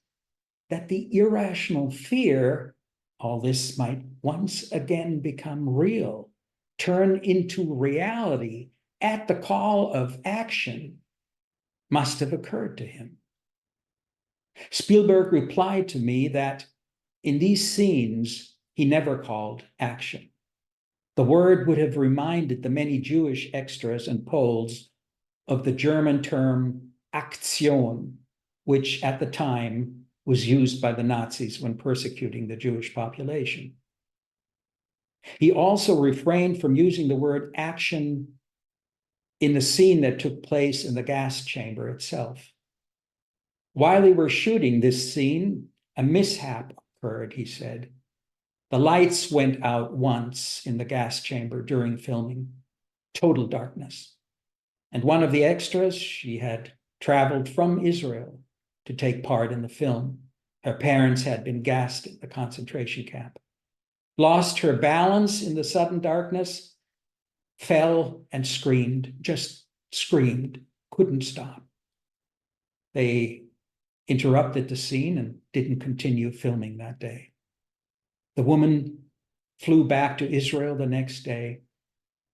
that the irrational fear all this might once again become real, turn into reality at the call of action, must have occurred to him. Spielberg replied to me that in these scenes, he never called action. The word would have reminded the many Jewish extras and Poles of the German term Aktion, which at the time was used by the Nazis when persecuting the Jewish population. He also refrained from using the word action in the scene that took place in the gas chamber itself. While they were shooting this scene, a mishap occurred, he said. The lights went out once in the gas chamber during filming, total darkness. And one of the extras, she had traveled from Israel to take part in the film. Her parents had been gassed at the concentration camp. Lost her balance in the sudden darkness, fell and screamed, just screamed, couldn't stop. They interrupted the scene and didn't continue filming that day. The woman flew back to Israel the next day.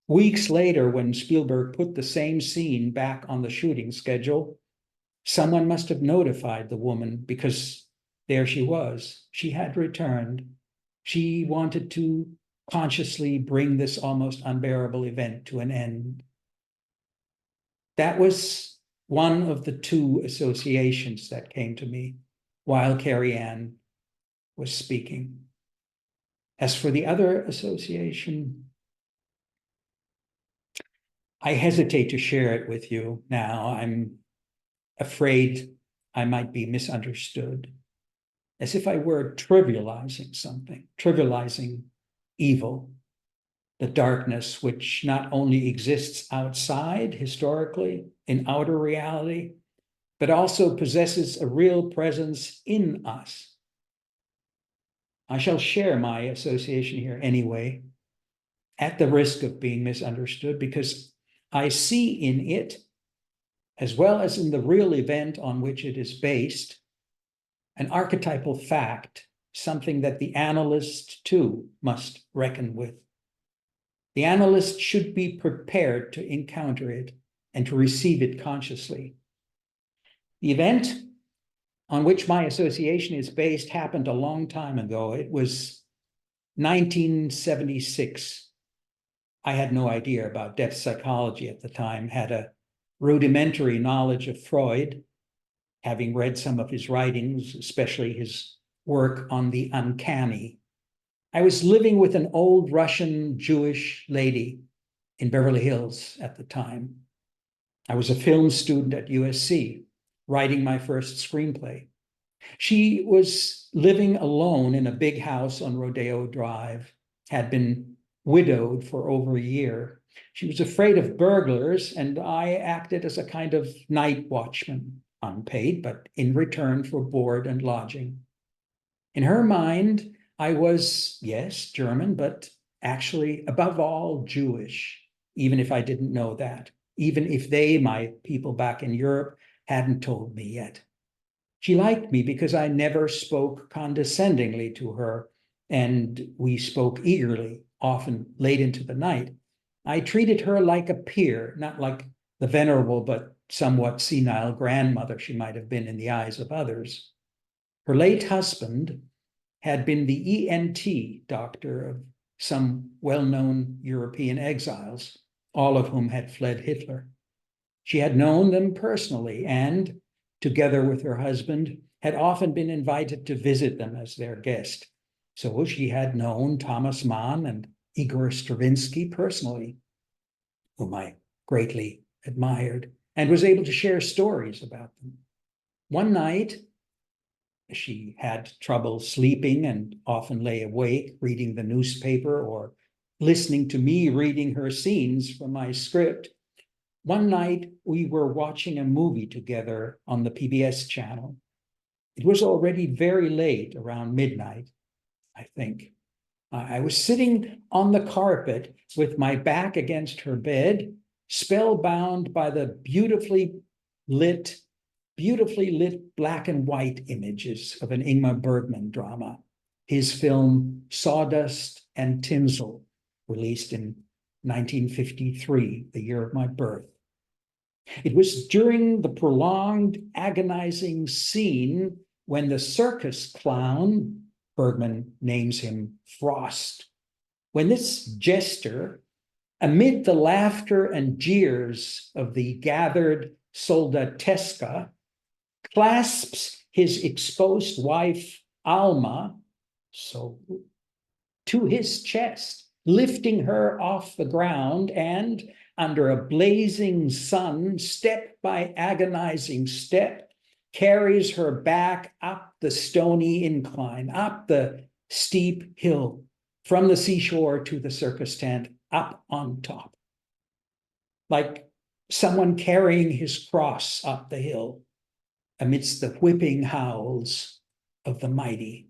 Weeks later, when Spielberg put the same scene back on the shooting schedule, someone must have notified the woman because there she was. She had returned. She wanted to consciously bring this almost unbearable event to an end. That was one of the two associations that came to me while Carrie Ann was speaking. As for the other association, I hesitate to share it with you now. I'm afraid I might be misunderstood, as if I were trivializing something, trivializing evil, the darkness which not only exists outside historically in outer reality, but also possesses a real presence in us. I shall share my association here anyway, at the risk of being misunderstood, because I see in it, as well as in the real event on which it is based, an archetypal fact, something that the analyst too must reckon with. The analyst should be prepared to encounter it and to receive it consciously. The event on which my association is based happened a long time ago. It was 1976. I had no idea about depth psychology at the time, had a rudimentary knowledge of Freud, having read some of his writings, especially his work on the uncanny. I was living with an old Russian Jewish lady in Beverly Hills at the time. I was a film student at USC, writing my first screenplay. She was living alone in a big house on Rodeo Drive, had been widowed for over a year. She was afraid of burglars, and I acted as a kind of night watchman, unpaid, but in return for board and lodging. In her mind, I was, yes, German, but actually, above all, Jewish, even if I didn't know that, even if they, my people back in Europe, hadn't told me yet. She liked me because I never spoke condescendingly to her, and we spoke eagerly, often late into the night. I treated her like a peer, not like the venerable but somewhat senile grandmother she might have been in the eyes of others. Her late husband had been the ENT doctor of some well-known European exiles, all of whom had fled Hitler. She had known them personally and, together with her husband, had often been invited to visit them as their guest. So she had known Thomas Mann and Igor Stravinsky personally, whom I greatly admired, and was able to share stories about them. One night, she had trouble sleeping and often lay awake reading the newspaper or listening to me reading her scenes from my script. One night, we were watching a movie together on the PBS channel. It was already very late, around midnight, I think. I was sitting on the carpet with my back against her bed, spellbound by the beautifully lit black and white images of an Ingmar Bergman drama, his film Sawdust and Tinsel, released in 1953, the year of my birth. It was during the prolonged, agonizing scene when the circus clown, Bergman names him Frost, when this jester, amid the laughter and jeers of the gathered soldatesca, clasps his exposed wife, Alma, to his chest, lifting her off the ground and, under a blazing sun, step by agonizing step, carries her back up the stony incline, up the steep hill, from the seashore to the circus tent, up on top. Like someone carrying his cross up the hill amidst the whipping howls of the mighty.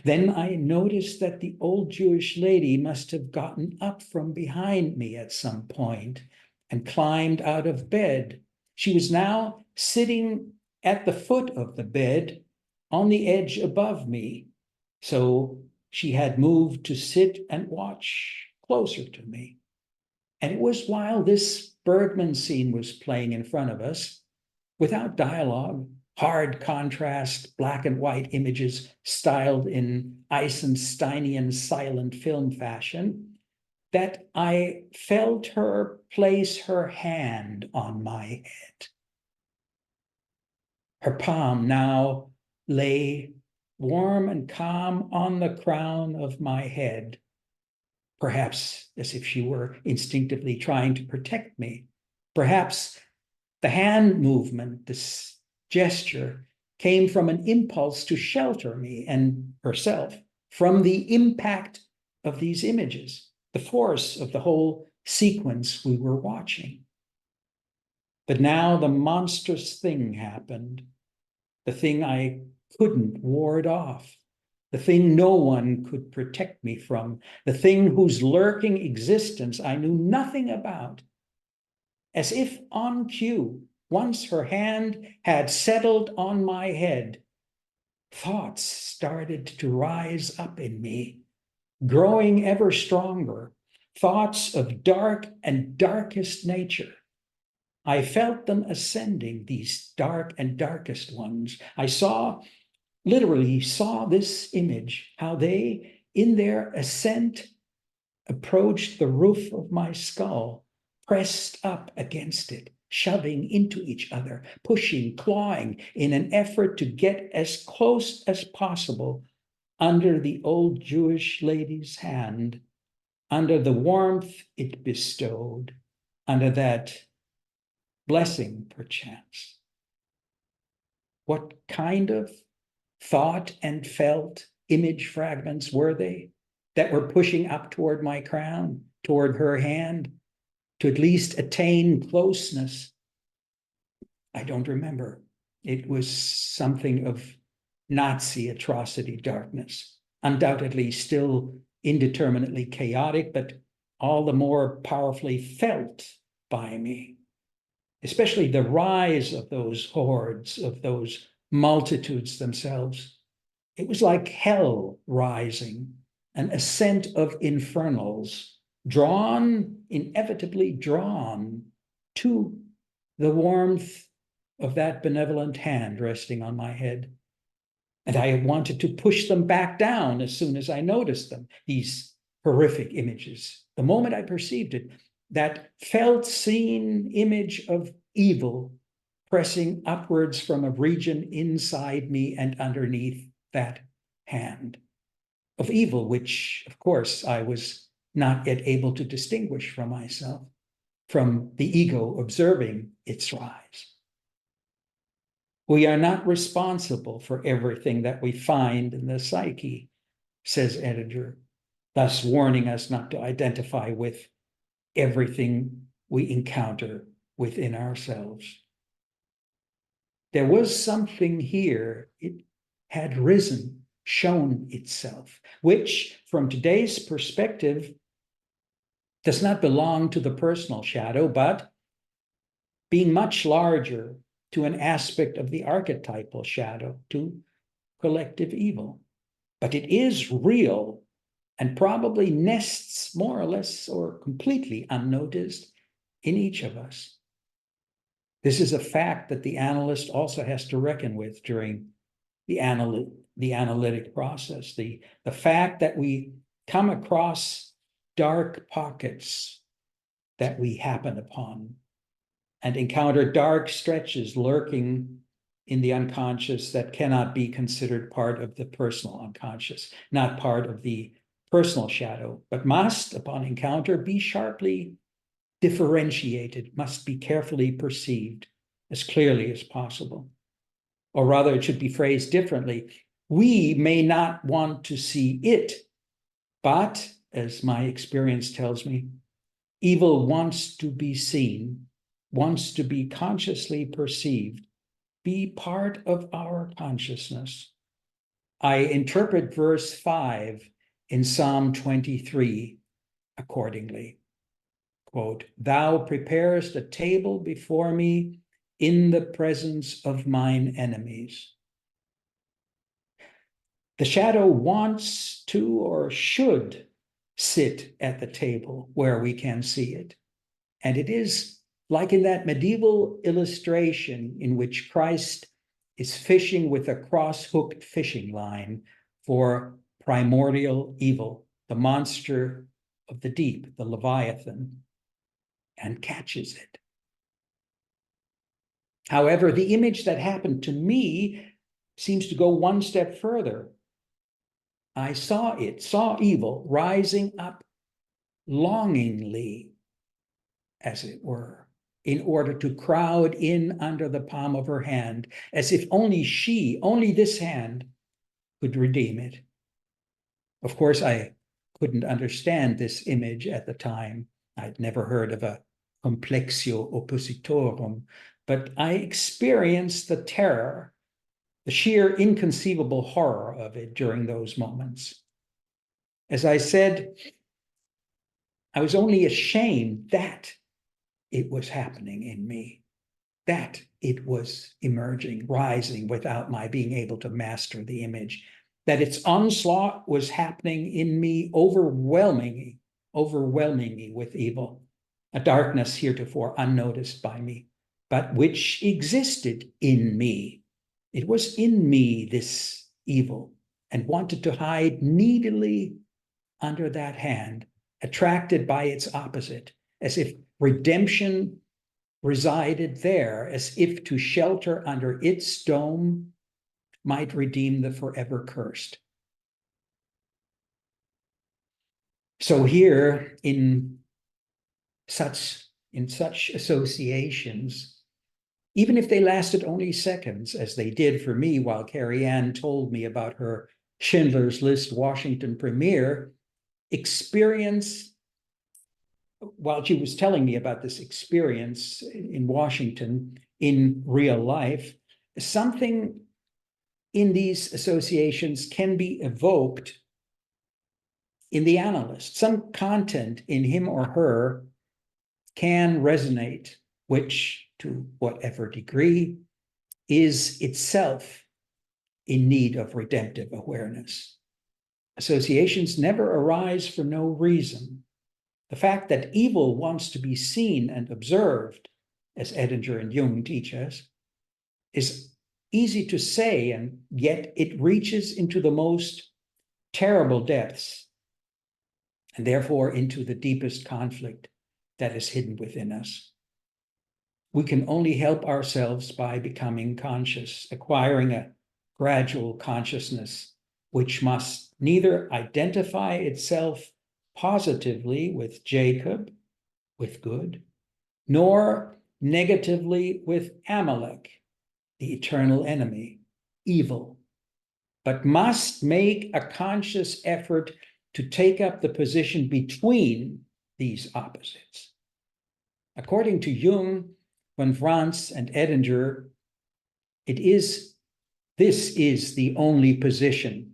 Then I noticed that the old Jewish lady must have gotten up from behind me at some point and climbed out of bed. She was now sitting at the foot of the bed on the edge above me. So she had moved to sit and watch closer to me. And it was while this Bergman scene was playing in front of us, without dialogue, hard contrast, black and white images styled in Eisensteinian silent film fashion, that I felt her place her hand on my head. Her palm now lay warm and calm on the crown of my head, perhaps as if she were instinctively trying to protect me. Perhaps the hand movement, this gesture, came from an impulse to shelter me and herself from the impact of these images, the force of the whole sequence we were watching. But now the monstrous thing happened, the thing I couldn't ward off, the thing no one could protect me from, the thing whose lurking existence I knew nothing about. As if on cue, once her hand had settled on my head, thoughts started to rise up in me, growing ever stronger, thoughts of dark and darkest nature. I felt them ascending, these dark and darkest ones. I literally saw this image, how they, in their ascent, approached the roof of my skull, pressed up against it, shoving into each other, pushing, clawing, in an effort to get as close as possible under the old Jewish lady's hand, under the warmth it bestowed, under that blessing, perchance. What kind of thought and felt image fragments were they that were pushing up toward my crown, toward her hand, to at least attain closeness? I don't remember. It was something of Nazi atrocity darkness, undoubtedly still indeterminately chaotic, but all the more powerfully felt by me, especially the rise of those hordes, of those multitudes themselves. It was like hell rising, an ascent of infernals, inevitably drawn to the warmth of that benevolent hand resting on my head. And I wanted to push them back down as soon as I noticed them, these horrific images. The moment I perceived it, that felt, seen image of evil pressing upwards from a region inside me and underneath that hand of evil, which, of course, I was not yet able to distinguish from myself, from the ego observing its rise. We are not responsible for everything that we find in the psyche, says Edinger, thus warning us not to identify with everything we encounter within ourselves. There was something here, it had risen, shown itself, which from today's perspective does not belong to the personal shadow, but being much larger, to an aspect of the archetypal shadow, to collective evil. But it is real and probably nests more or less or completely unnoticed in each of us. This is a fact that the analyst also has to reckon with during the analytic process. The fact that we come across dark pockets that we happen upon and encounter dark stretches lurking in the unconscious that cannot be considered part of the personal unconscious, not part of the personal shadow, but must, upon encounter, be sharply differentiated, must be carefully perceived as clearly as possible. Or rather, it should be phrased differently. We may not want to see it, but, as my experience tells me, evil wants to be seen, wants to be consciously perceived, be part of our consciousness. I interpret verse 5 in Psalm 23 accordingly. Quote, "Thou preparest a table before me in the presence of mine enemies." The shadow wants to or should sit at the table where we can see it. And it is like in that medieval illustration in which Christ is fishing with a cross-hooked fishing line for primordial evil, the monster of the deep, the Leviathan, and catches it. However, the image that happened to me seems to go one step further. I saw evil rising up longingly, as it were, in order to crowd in under the palm of her hand, as if only she, only this hand, could redeem it. Of course, I couldn't understand this image at the time. I'd never heard of a complexio oppositorum, but I experienced the terror, the sheer inconceivable horror of it during those moments. As I said, I was only ashamed that it was happening in me, that it was emerging, rising without my being able to master the image, that its onslaught was happening in me, overwhelming me with evil, a darkness heretofore unnoticed by me, but which existed in me. It was in me, this evil, and wanted to hide needily under that hand, attracted by its opposite, as if redemption resided there, as if to shelter under its dome might redeem the forever cursed. So here, in such associations, even if they lasted only seconds, as they did for me while Carrie Ann told me about her Schindler's List Washington premiere, while she was telling me about this experience in Washington in real life, something in these associations can be evoked in the analyst. Some content in him or her can resonate, which, to whatever degree, is itself in need of redemptive awareness. Associations never arise for no reason. The fact that evil wants to be seen and observed, as Edinger and Jung teach us, is easy to say, and yet it reaches into the most terrible depths, and therefore into the deepest conflict that is hidden within us. We can only help ourselves by becoming conscious, acquiring a gradual consciousness, which must neither identify itself positively with Jacob, with good, nor negatively with Amalek, the eternal enemy, evil, but must make a conscious effort to take up the position between these opposites. According to Jung, von Franz, and Edinger, this is the only position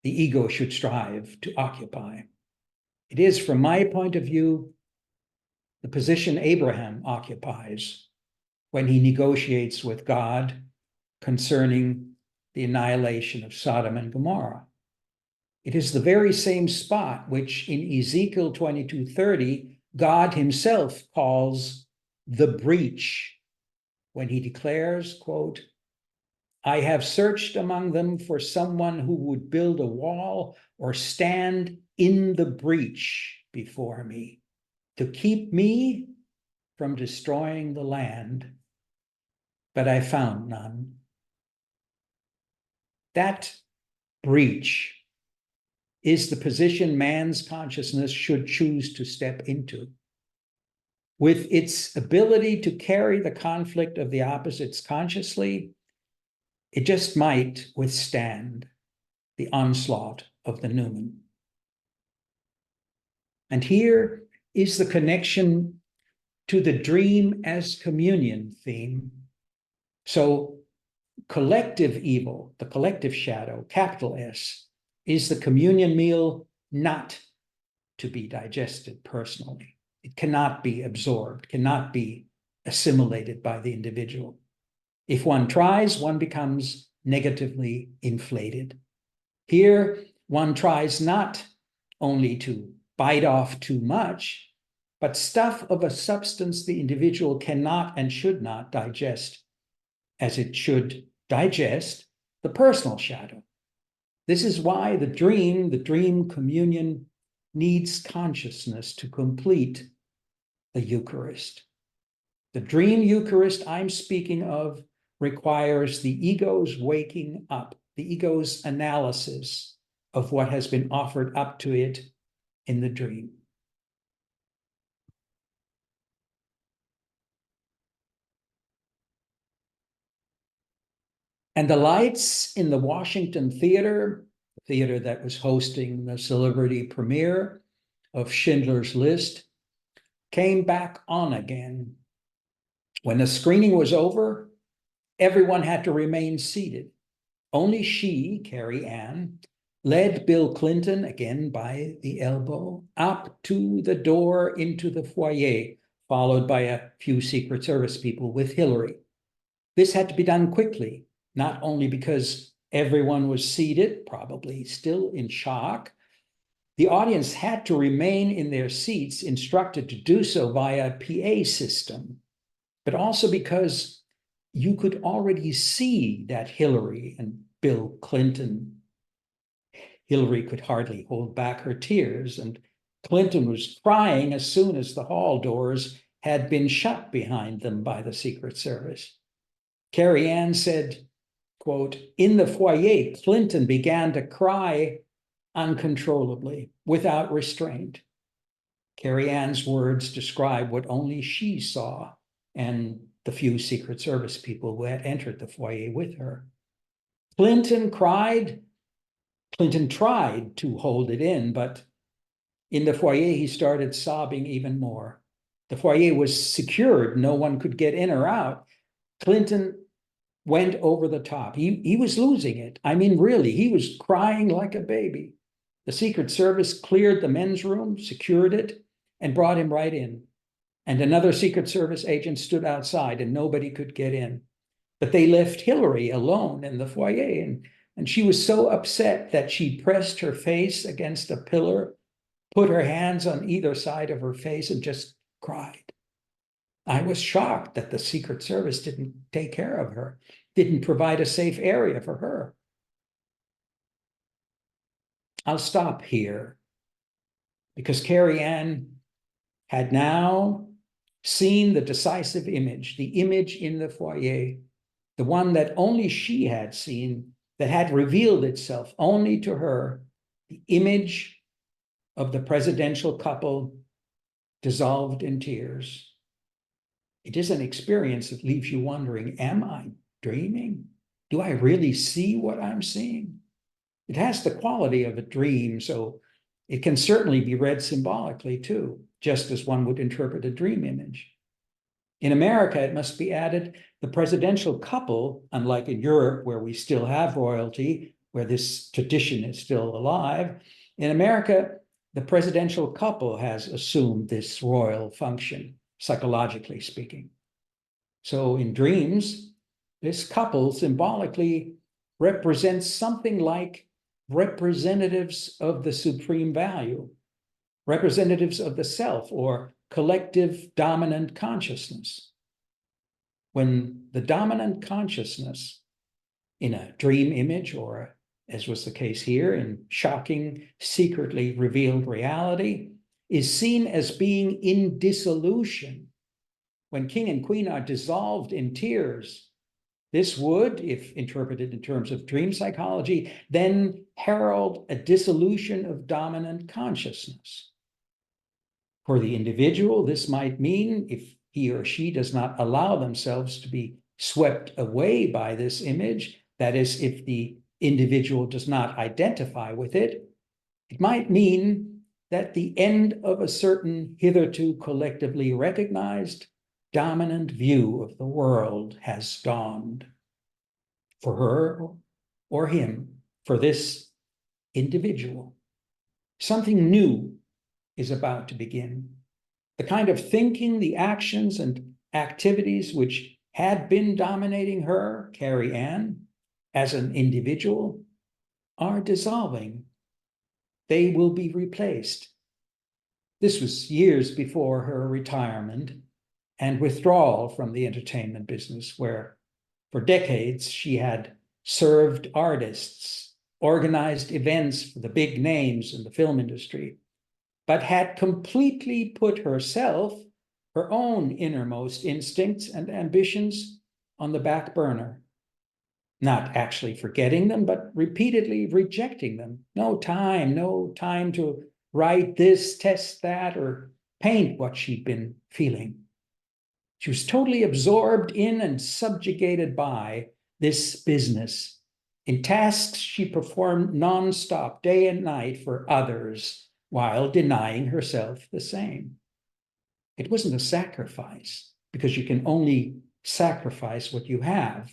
the ego should strive to occupy. It is, from my point of view, the position Abraham occupies when he negotiates with God concerning the annihilation of Sodom and Gomorrah. It is the very same spot which in Ezekiel 22:30, God himself calls the breach, when he declares, quote, I have searched among them for someone who would build a wall or stand in the breach before me to keep me from destroying the land, but I found none. That breach is the position man's consciousness should choose to step into. With its ability to carry the conflict of the opposites consciously, it just might withstand the onslaught of the Numen. And here is the connection to the dream as communion theme. So collective evil, the collective shadow, capital S, is the communion meal not to be digested personally. It cannot be absorbed, cannot be assimilated by the individual. If one tries, one becomes negatively inflated. Here, one tries not only to bite off too much, but stuff of a substance the individual cannot and should not digest, as it should digest the personal shadow. This is why the dream communion, needs consciousness to complete the Eucharist. The dream Eucharist I'm speaking of requires the ego's waking up, the ego's analysis of what has been offered up to it in the dream. And the lights in the Washington Theater, the theater that was hosting the celebrity premiere of Schindler's List, came back on again. When the screening was over, everyone had to remain seated. Only she, Carrie Ann, led Bill Clinton, again by the elbow, up to the door into the foyer, followed by a few Secret Service people with Hillary. This had to be done quickly, not only because everyone was seated, probably still in shock. The audience had to remain in their seats, instructed to do so via a PA system, but also because you could already see that Hillary and Bill Clinton, Hillary could hardly hold back her tears, and Clinton was crying as soon as the hall doors had been shut behind them by the Secret Service. Carrie Ann said, quote, in the foyer, Clinton began to cry uncontrollably, without restraint. Carrie Ann's words describe what only she saw and the few Secret Service people who had entered the foyer with her. Clinton cried. Clinton tried to hold it in, but in the foyer, he started sobbing even more. The foyer was secured. No one could get in or out. Clinton went over the top. He was losing it. I mean, really, he was crying like a baby. The Secret Service cleared the men's room, secured it, and brought him right in. And another Secret Service agent stood outside and nobody could get in. But they left Hillary alone in the foyer. And she was so upset that she pressed her face against a pillar, put her hands on either side of her face, and just cried. I was shocked that the Secret Service didn't take care of her, didn't provide a safe area for her. I'll stop here because Carrie Ann had now seen the decisive image, the image in the foyer, the one that only she had seen, that had revealed itself only to her, the image of the presidential couple dissolved in tears. It is an experience that leaves you wondering, am I dreaming? Do I really see what I'm seeing? It has the quality of a dream, so it can certainly be read symbolically too, just as one would interpret a dream image. In America, it must be added, the presidential couple, unlike in Europe, where we still have royalty, where this tradition is still alive, in America, the presidential couple has assumed this royal function, psychologically speaking. So in dreams, this couple symbolically represents something like representatives of the supreme value, representatives of the self, or collective dominant consciousness. When the dominant consciousness in a dream image, or as was the case here, in shocking, secretly revealed reality, is seen as being in dissolution, when king and queen are dissolved in tears, this would, if interpreted in terms of dream psychology, then herald a dissolution of dominant consciousness. For the individual, this might mean, if he or she does not allow themselves to be swept away by this image, that is, if the individual does not identify with it, it might mean that the end of a certain hitherto collectively recognized dominant view of the world has dawned for her or him, for this individual. Something new is about to begin. The kind of thinking, the actions and activities which had been dominating her, Carrie Ann, as an individual, are dissolving. They will be replaced. This was years before her retirement and withdrawal from the entertainment business, where for decades she had served artists, organized events for the big names in the film industry, but had completely put herself, her own innermost instincts and ambitions, on the back burner. Not actually forgetting them, but repeatedly rejecting them. No time to write this, test that, or paint what she'd been feeling. She was totally absorbed in and subjugated by this business. In tasks she performed nonstop, day and night, for others, while denying herself the same. It wasn't a sacrifice, because you can only sacrifice what you have,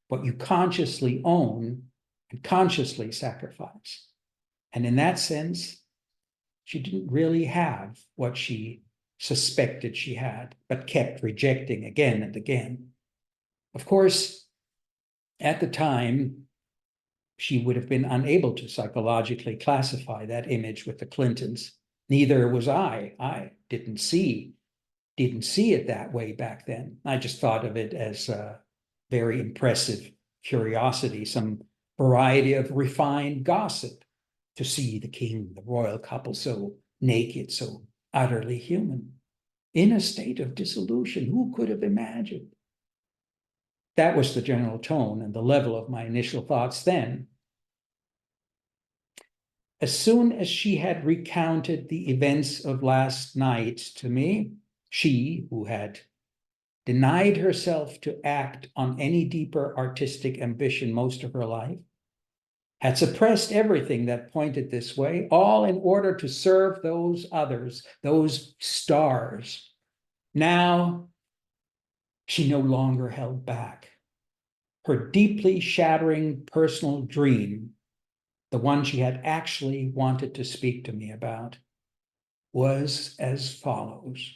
what you consciously own and consciously sacrifice. And in that sense, she didn't really have what she suspected she had, but kept rejecting again and again. Of course, at the time, she would have been unable to psychologically classify that image with the Clintons. Neither was I. I didn't see it that way back then. I just thought of it as a very impressive curiosity, some variety of refined gossip, to see the king, the royal couple, so naked, so utterly human, in a state of dissolution. Who could have imagined? That was the general tone and the level of my initial thoughts then. As soon as she had recounted the events of last night to me, she, who had denied herself to act on any deeper artistic ambition most of her life, had suppressed everything that pointed this way, all in order to serve those others, those stars. Now, she no longer held back. her deeply shattering personal dream, the one she had actually wanted to speak to me about, was as follows.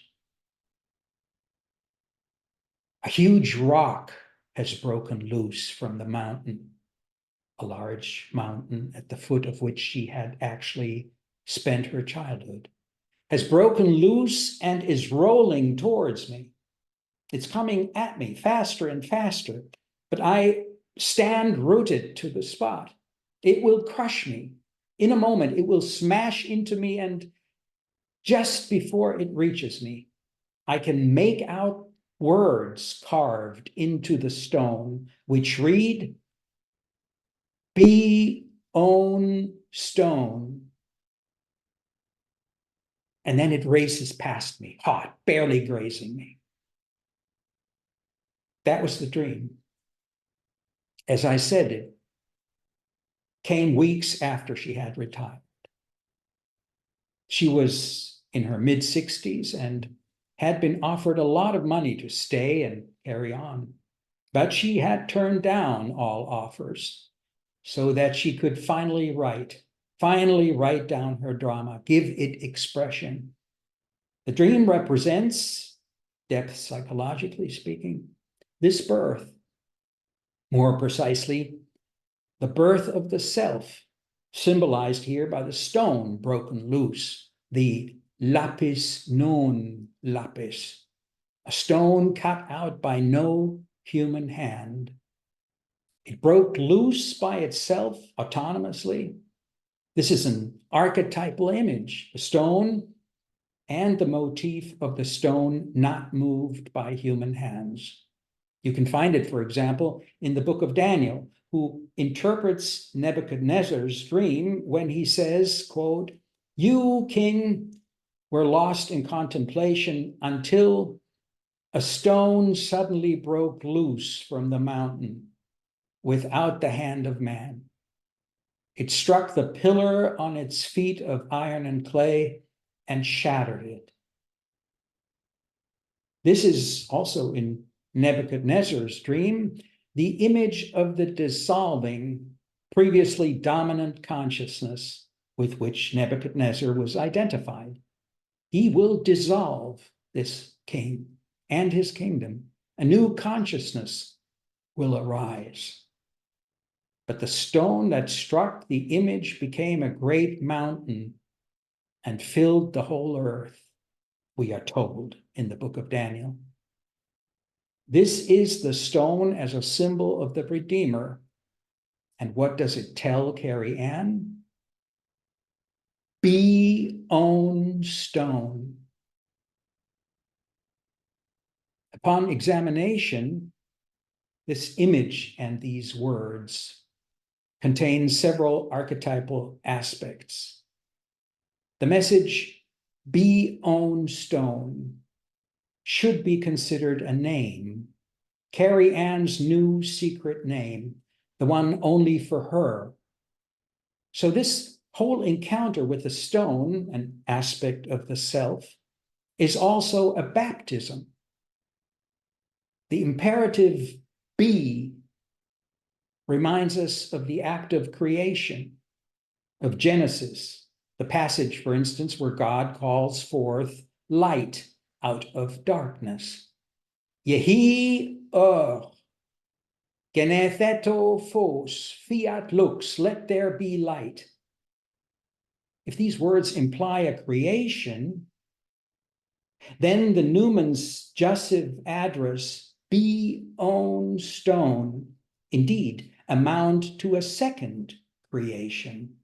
A huge rock has broken loose from the mountain, a large mountain at the foot of which she had actually spent her childhood, has broken loose and is rolling towards me. It's coming at me faster and faster, but I stand rooted to the spot. It will crush me. In a moment, it will smash into me, and just before it reaches me, I can make out words carved into the stone, which read, "Be own stone." And then it races past me, hot, barely grazing me. That was the dream. As I said, it came weeks after she had retired. She was in her mid-60s and had been offered a lot of money to stay and carry on, but she had turned down all offers so that she could finally write down her drama, give it expression. The dream represents, depth psychologically speaking, this birth, more precisely, the birth of the self, symbolized here by the stone broken loose, the lapis non lapis, a stone cut out by no human hand. It broke loose by itself autonomously. This is an archetypal image, the stone and the motif of the stone not moved by human hands. You can find it, for example, in the book of Daniel, who interprets Nebuchadnezzar's dream when he says, quote, "You, king, were lost in contemplation until a stone suddenly broke loose from the mountain without the hand of man. It struck the pillar on its feet of iron and clay and shattered it." This is also in Nebuchadnezzar's dream, the image of the dissolving, previously dominant consciousness with which Nebuchadnezzar was identified. He will dissolve this king and his kingdom. A new consciousness will arise. But the stone that struck the image became a great mountain and filled the whole earth, we are told in the book of Daniel. This is the stone as a symbol of the Redeemer. And what does it tell Carrie Ann? Be own stone. Upon examination, this image and these words contain several archetypal aspects. The message, be own stone, should be considered a name, Carrie Ann's new secret name, the one only for her. So this whole encounter with the stone, an aspect of the self, is also a baptism. The imperative be reminds us of the act of creation, of Genesis, the passage, for instance, where God calls forth light out of darkness. Yehi genetheto phos, fiat lux, let there be light. If these words imply a creation, then the Newman's jussive address, be own stone, indeed amount to a second creation,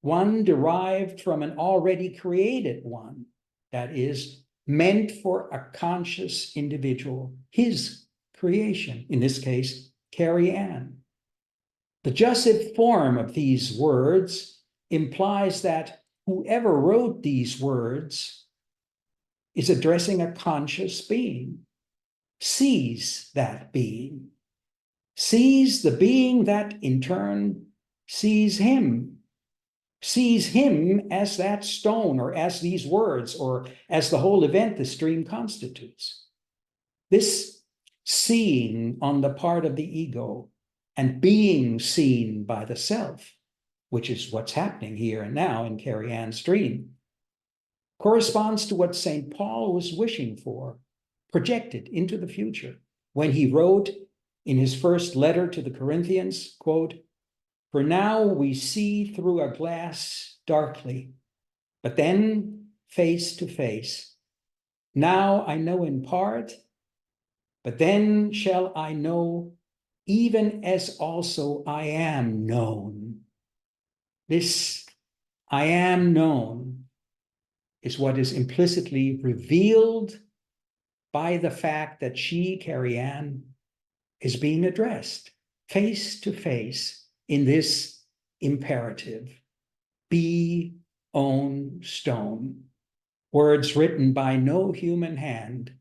one derived from an already created one, that is, meant for a conscious individual, his creation, in this case, Carrie Ann. The jussive form of these words implies that whoever wrote these words is addressing a conscious being, sees that being, sees the being that in turn sees him as that stone, or as these words, or as the whole event the stream constitutes. This seeing on the part of the ego and being seen by the self, which is what's happening here and now in Carrie Ann's dream, corresponds to what St. Paul was wishing for, projected into the future, when he wrote in his first letter to the Corinthians, quote, "For now we see through a glass darkly, but then face to face. Now I know in part, but then shall I know, even as also I am known." This "I am known" is what is implicitly revealed by the fact that she, Carrie Ann, is being addressed face to face in this imperative: be own stone, words written by no human hand,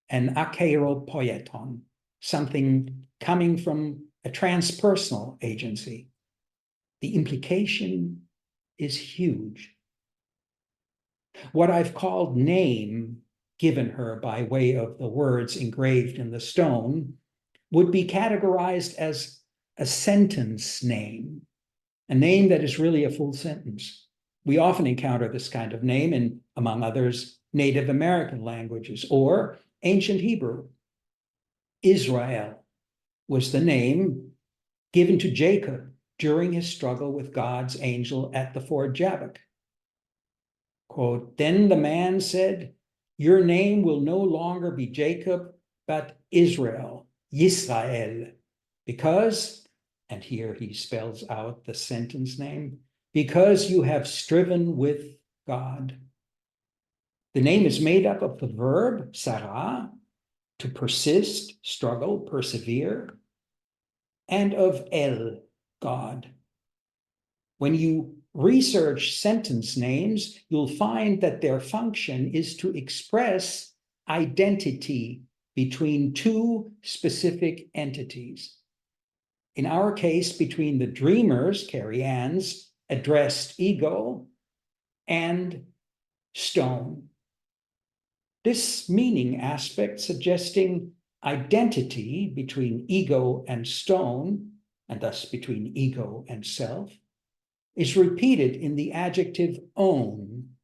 an akeropoieton, something coming from a transpersonal agency. The implication is huge. What I've called name, given her by way of the words engraved in the stone, would be categorized as a sentence name, a name that is really a full sentence. We often encounter this kind of name in, among others, Native American languages or ancient Hebrew. Israel was the name given to Jacob during his struggle with God's angel at the ford Jabbok. Quote, "Then the man said, 'Your name will no longer be Jacob, but Israel, Yisrael, because,'" and here he spells out the sentence name, "because you have striven with God." The name is made up of the verb sarah, to persist, struggle, persevere, and of El, God. When you research sentence names, you'll find that their function is to express identity between two specific entities. In our case, between the dreamer's, Carrie Ann's, addressed ego and stone. This meaning aspect suggesting identity between ego and stone, and thus between ego and self, is repeated in the adjective own.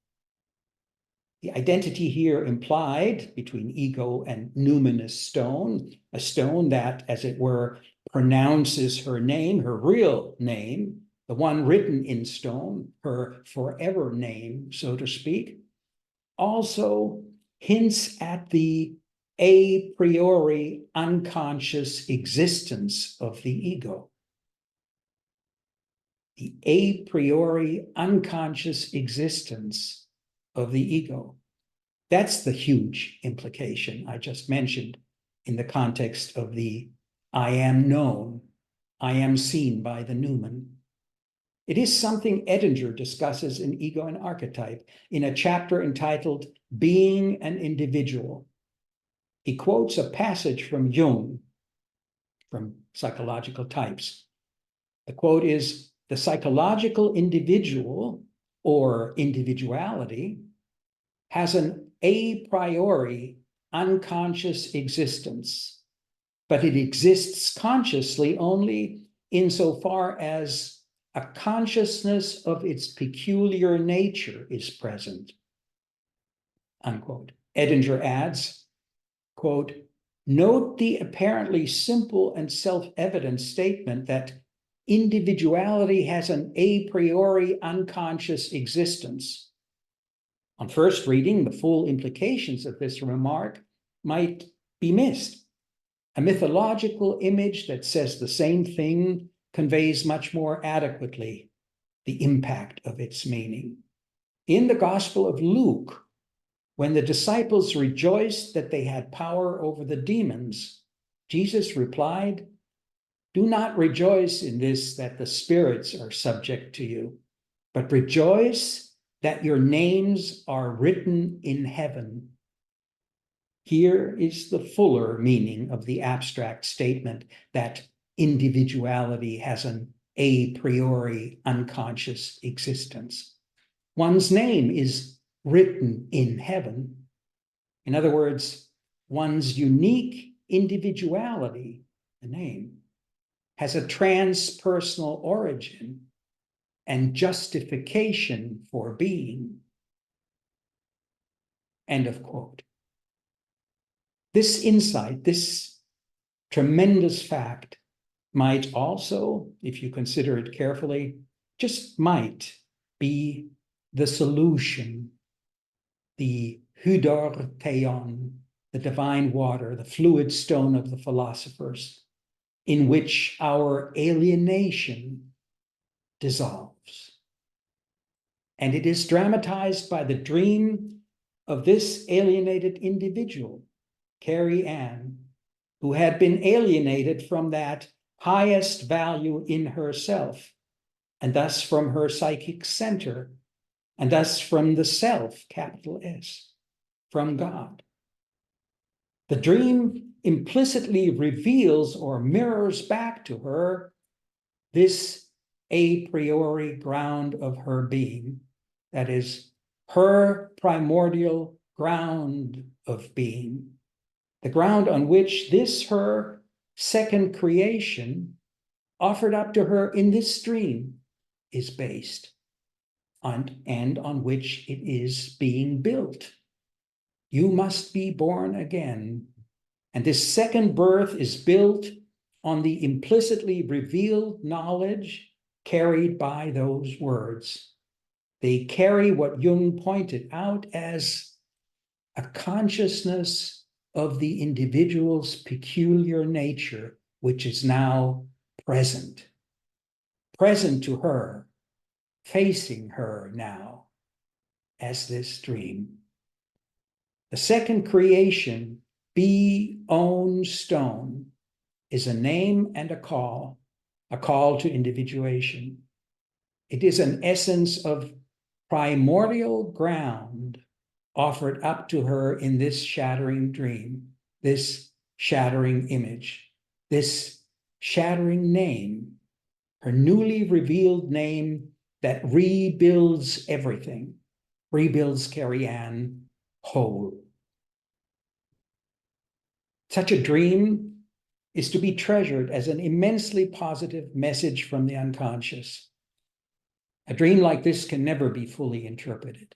The identity here implied between ego and numinous stone, a stone that, as it were, pronounces her name, her real name, the one written in stone, her forever name, so to speak, also hints at the a priori unconscious existence of the ego. The a priori unconscious existence of the ego. That's the huge implication I just mentioned in the context of the I am known, I am seen by the Numen. It is something Edinger discusses in Ego and Archetype in a chapter entitled Being an Individual. He quotes a passage from Jung, from Psychological Types. The quote is, "The psychological individual, or individuality, has an a priori unconscious existence, but it exists consciously only insofar as a consciousness of its peculiar nature is present," unquote. Edinger adds, quote, "Note the apparently simple and self-evident statement that individuality has an a priori unconscious existence. On first reading, the full implications of this remark might be missed. A mythological image that says the same thing conveys much more adequately the impact of its meaning. In the Gospel of Luke, when the disciples rejoiced that they had power over the demons, Jesus replied, "Do not rejoice in this that the spirits are subject to you, but rejoice that your names are written in heaven." Here is the fuller meaning of the abstract statement that individuality has an a priori unconscious existence. One's name is written in heaven. In other words, one's unique individuality, the name, has a transpersonal origin and justification for being. End of quote. This insight, this tremendous fact, might also, if you consider it carefully, just might be the solution, the hydor theon, the divine water, the fluid stone of the philosophers, in which our alienation dissolves. And it is dramatized by the dream of this alienated individual, Carrie Ann, who had been alienated from that highest value in herself, and thus from her psychic center, and thus from the self, capital S, from God. The dream implicitly reveals or mirrors back to her this a priori ground of her being, that is, her primordial ground of being, the ground on which this her second creation offered up to her in this dream is based on, and on which it is being built. You must be born again. And this second birth is built on the implicitly revealed knowledge carried by those words. They carry what Jung pointed out as a consciousness of the individual's peculiar nature, which is now present to her, facing her now as this dream. The second creation, be own stone, is a name and a call to individuation. It is an essence of primordial ground offered up to her in this shattering dream, this shattering image, this shattering name, her newly revealed name that rebuilds everything, rebuilds Carrie Ann whole. Such a dream is to be treasured as an immensely positive message from the unconscious. A dream like this can never be fully interpreted.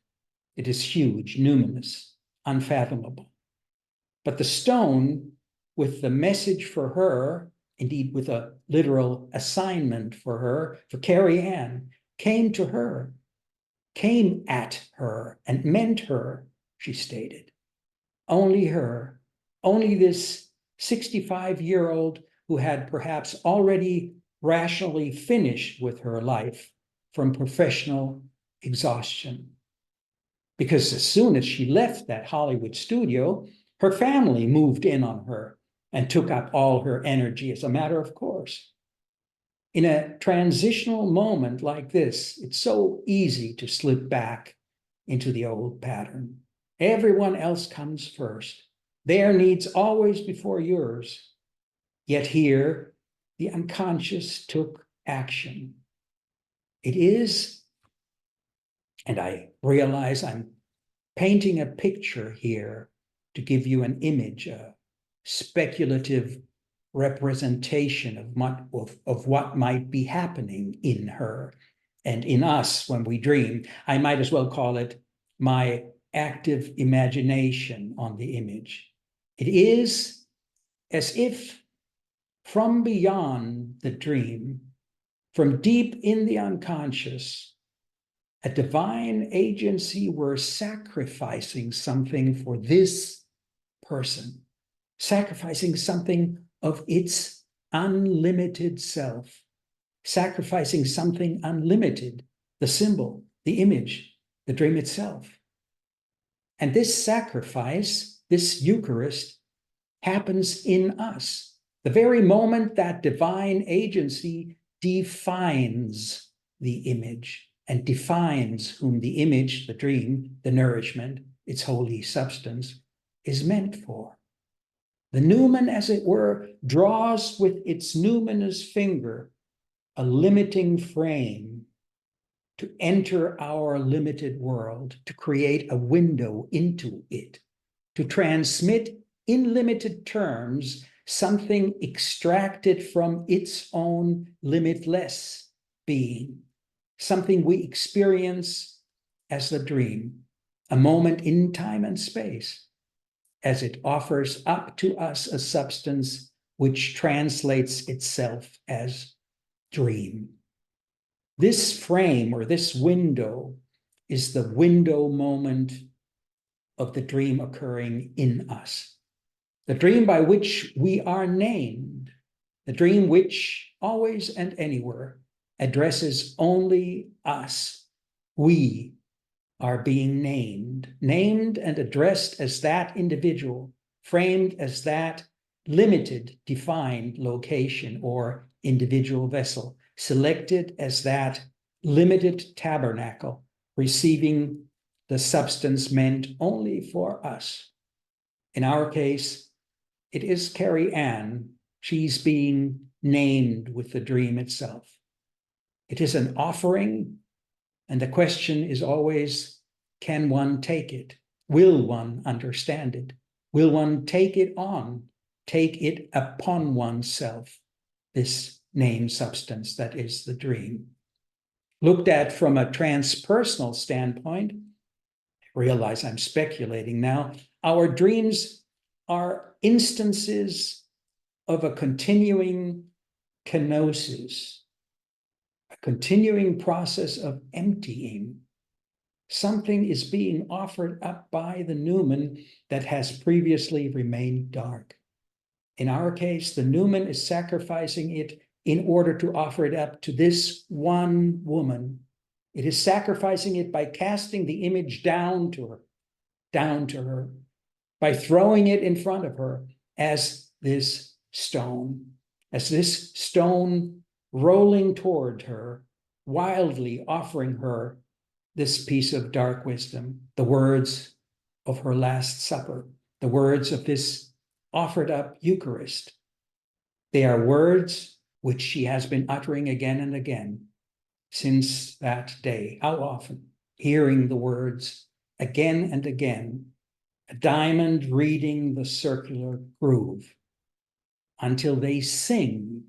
It is huge, numinous, unfathomable. But the stone, with the message for her, indeed with a literal assignment for her, for Carrie Ann, came to her, came at her, and meant her, she stated. Only her, only this 65-year-old who had perhaps already rationally finished with her life from professional exhaustion. Because as soon as she left that Hollywood studio, her family moved in on her and took up all her energy as a matter of course. In a transitional moment like this, it's so easy to slip back into the old pattern. Everyone else comes first. Their needs always before yours. Yet here, the unconscious took action. It is, and I realize I'm painting a picture here to give you an image, a speculative representation of what might be happening in her and in us when we dream. I might as well call it my active imagination on the image. It is as if from beyond the dream, from deep in the unconscious, a divine agency were sacrificing something for this person, sacrificing something of its unlimited self, sacrificing something unlimited, the symbol, the image, the dream itself. And this sacrifice, this Eucharist, happens in us. The very moment that divine agency defines the image and defines whom the image, the dream, the nourishment, its holy substance, is meant for. The numen, as it were, draws with its numinous finger a limiting frame to enter our limited world, to create a window into it, to transmit in limited terms something extracted from its own limitless being, something we experience as the dream, a moment in time and space, as it offers up to us a substance which translates itself as dream. This frame or this window is the window moment of the dream occurring in us. The dream by which we are named, the dream which always and anywhere addresses only us. We are being named and addressed as that individual, framed as that limited, defined location or individual vessel, selected as that limited tabernacle, receiving the substance meant only for us. In our case, it is Carrie Ann. She's being named with the dream itself. It is an offering, and the question is always, can one take it? Will one understand it? Will one take it on, take it upon oneself, this name substance that is the dream? Looked at from a transpersonal standpoint, I realize I'm speculating now, our dreams are instances of a continuing kenosis, a continuing process of emptying. Something is being offered up by the numen that has previously remained dark. In our case, the numen is sacrificing it in order to offer it up to this one woman. It is sacrificing it by casting the image down to her, by throwing it in front of her as this stone rolling toward her, wildly offering her this piece of dark wisdom, the words of her Last Supper, the words of this offered up Eucharist. They are words which she has been uttering again and again since that day. How often? Hearing the words again and again, a diamond reading the circular groove until they sing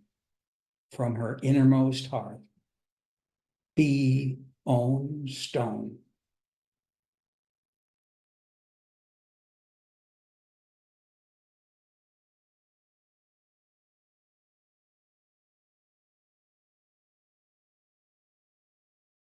from her innermost heart. Be own stone.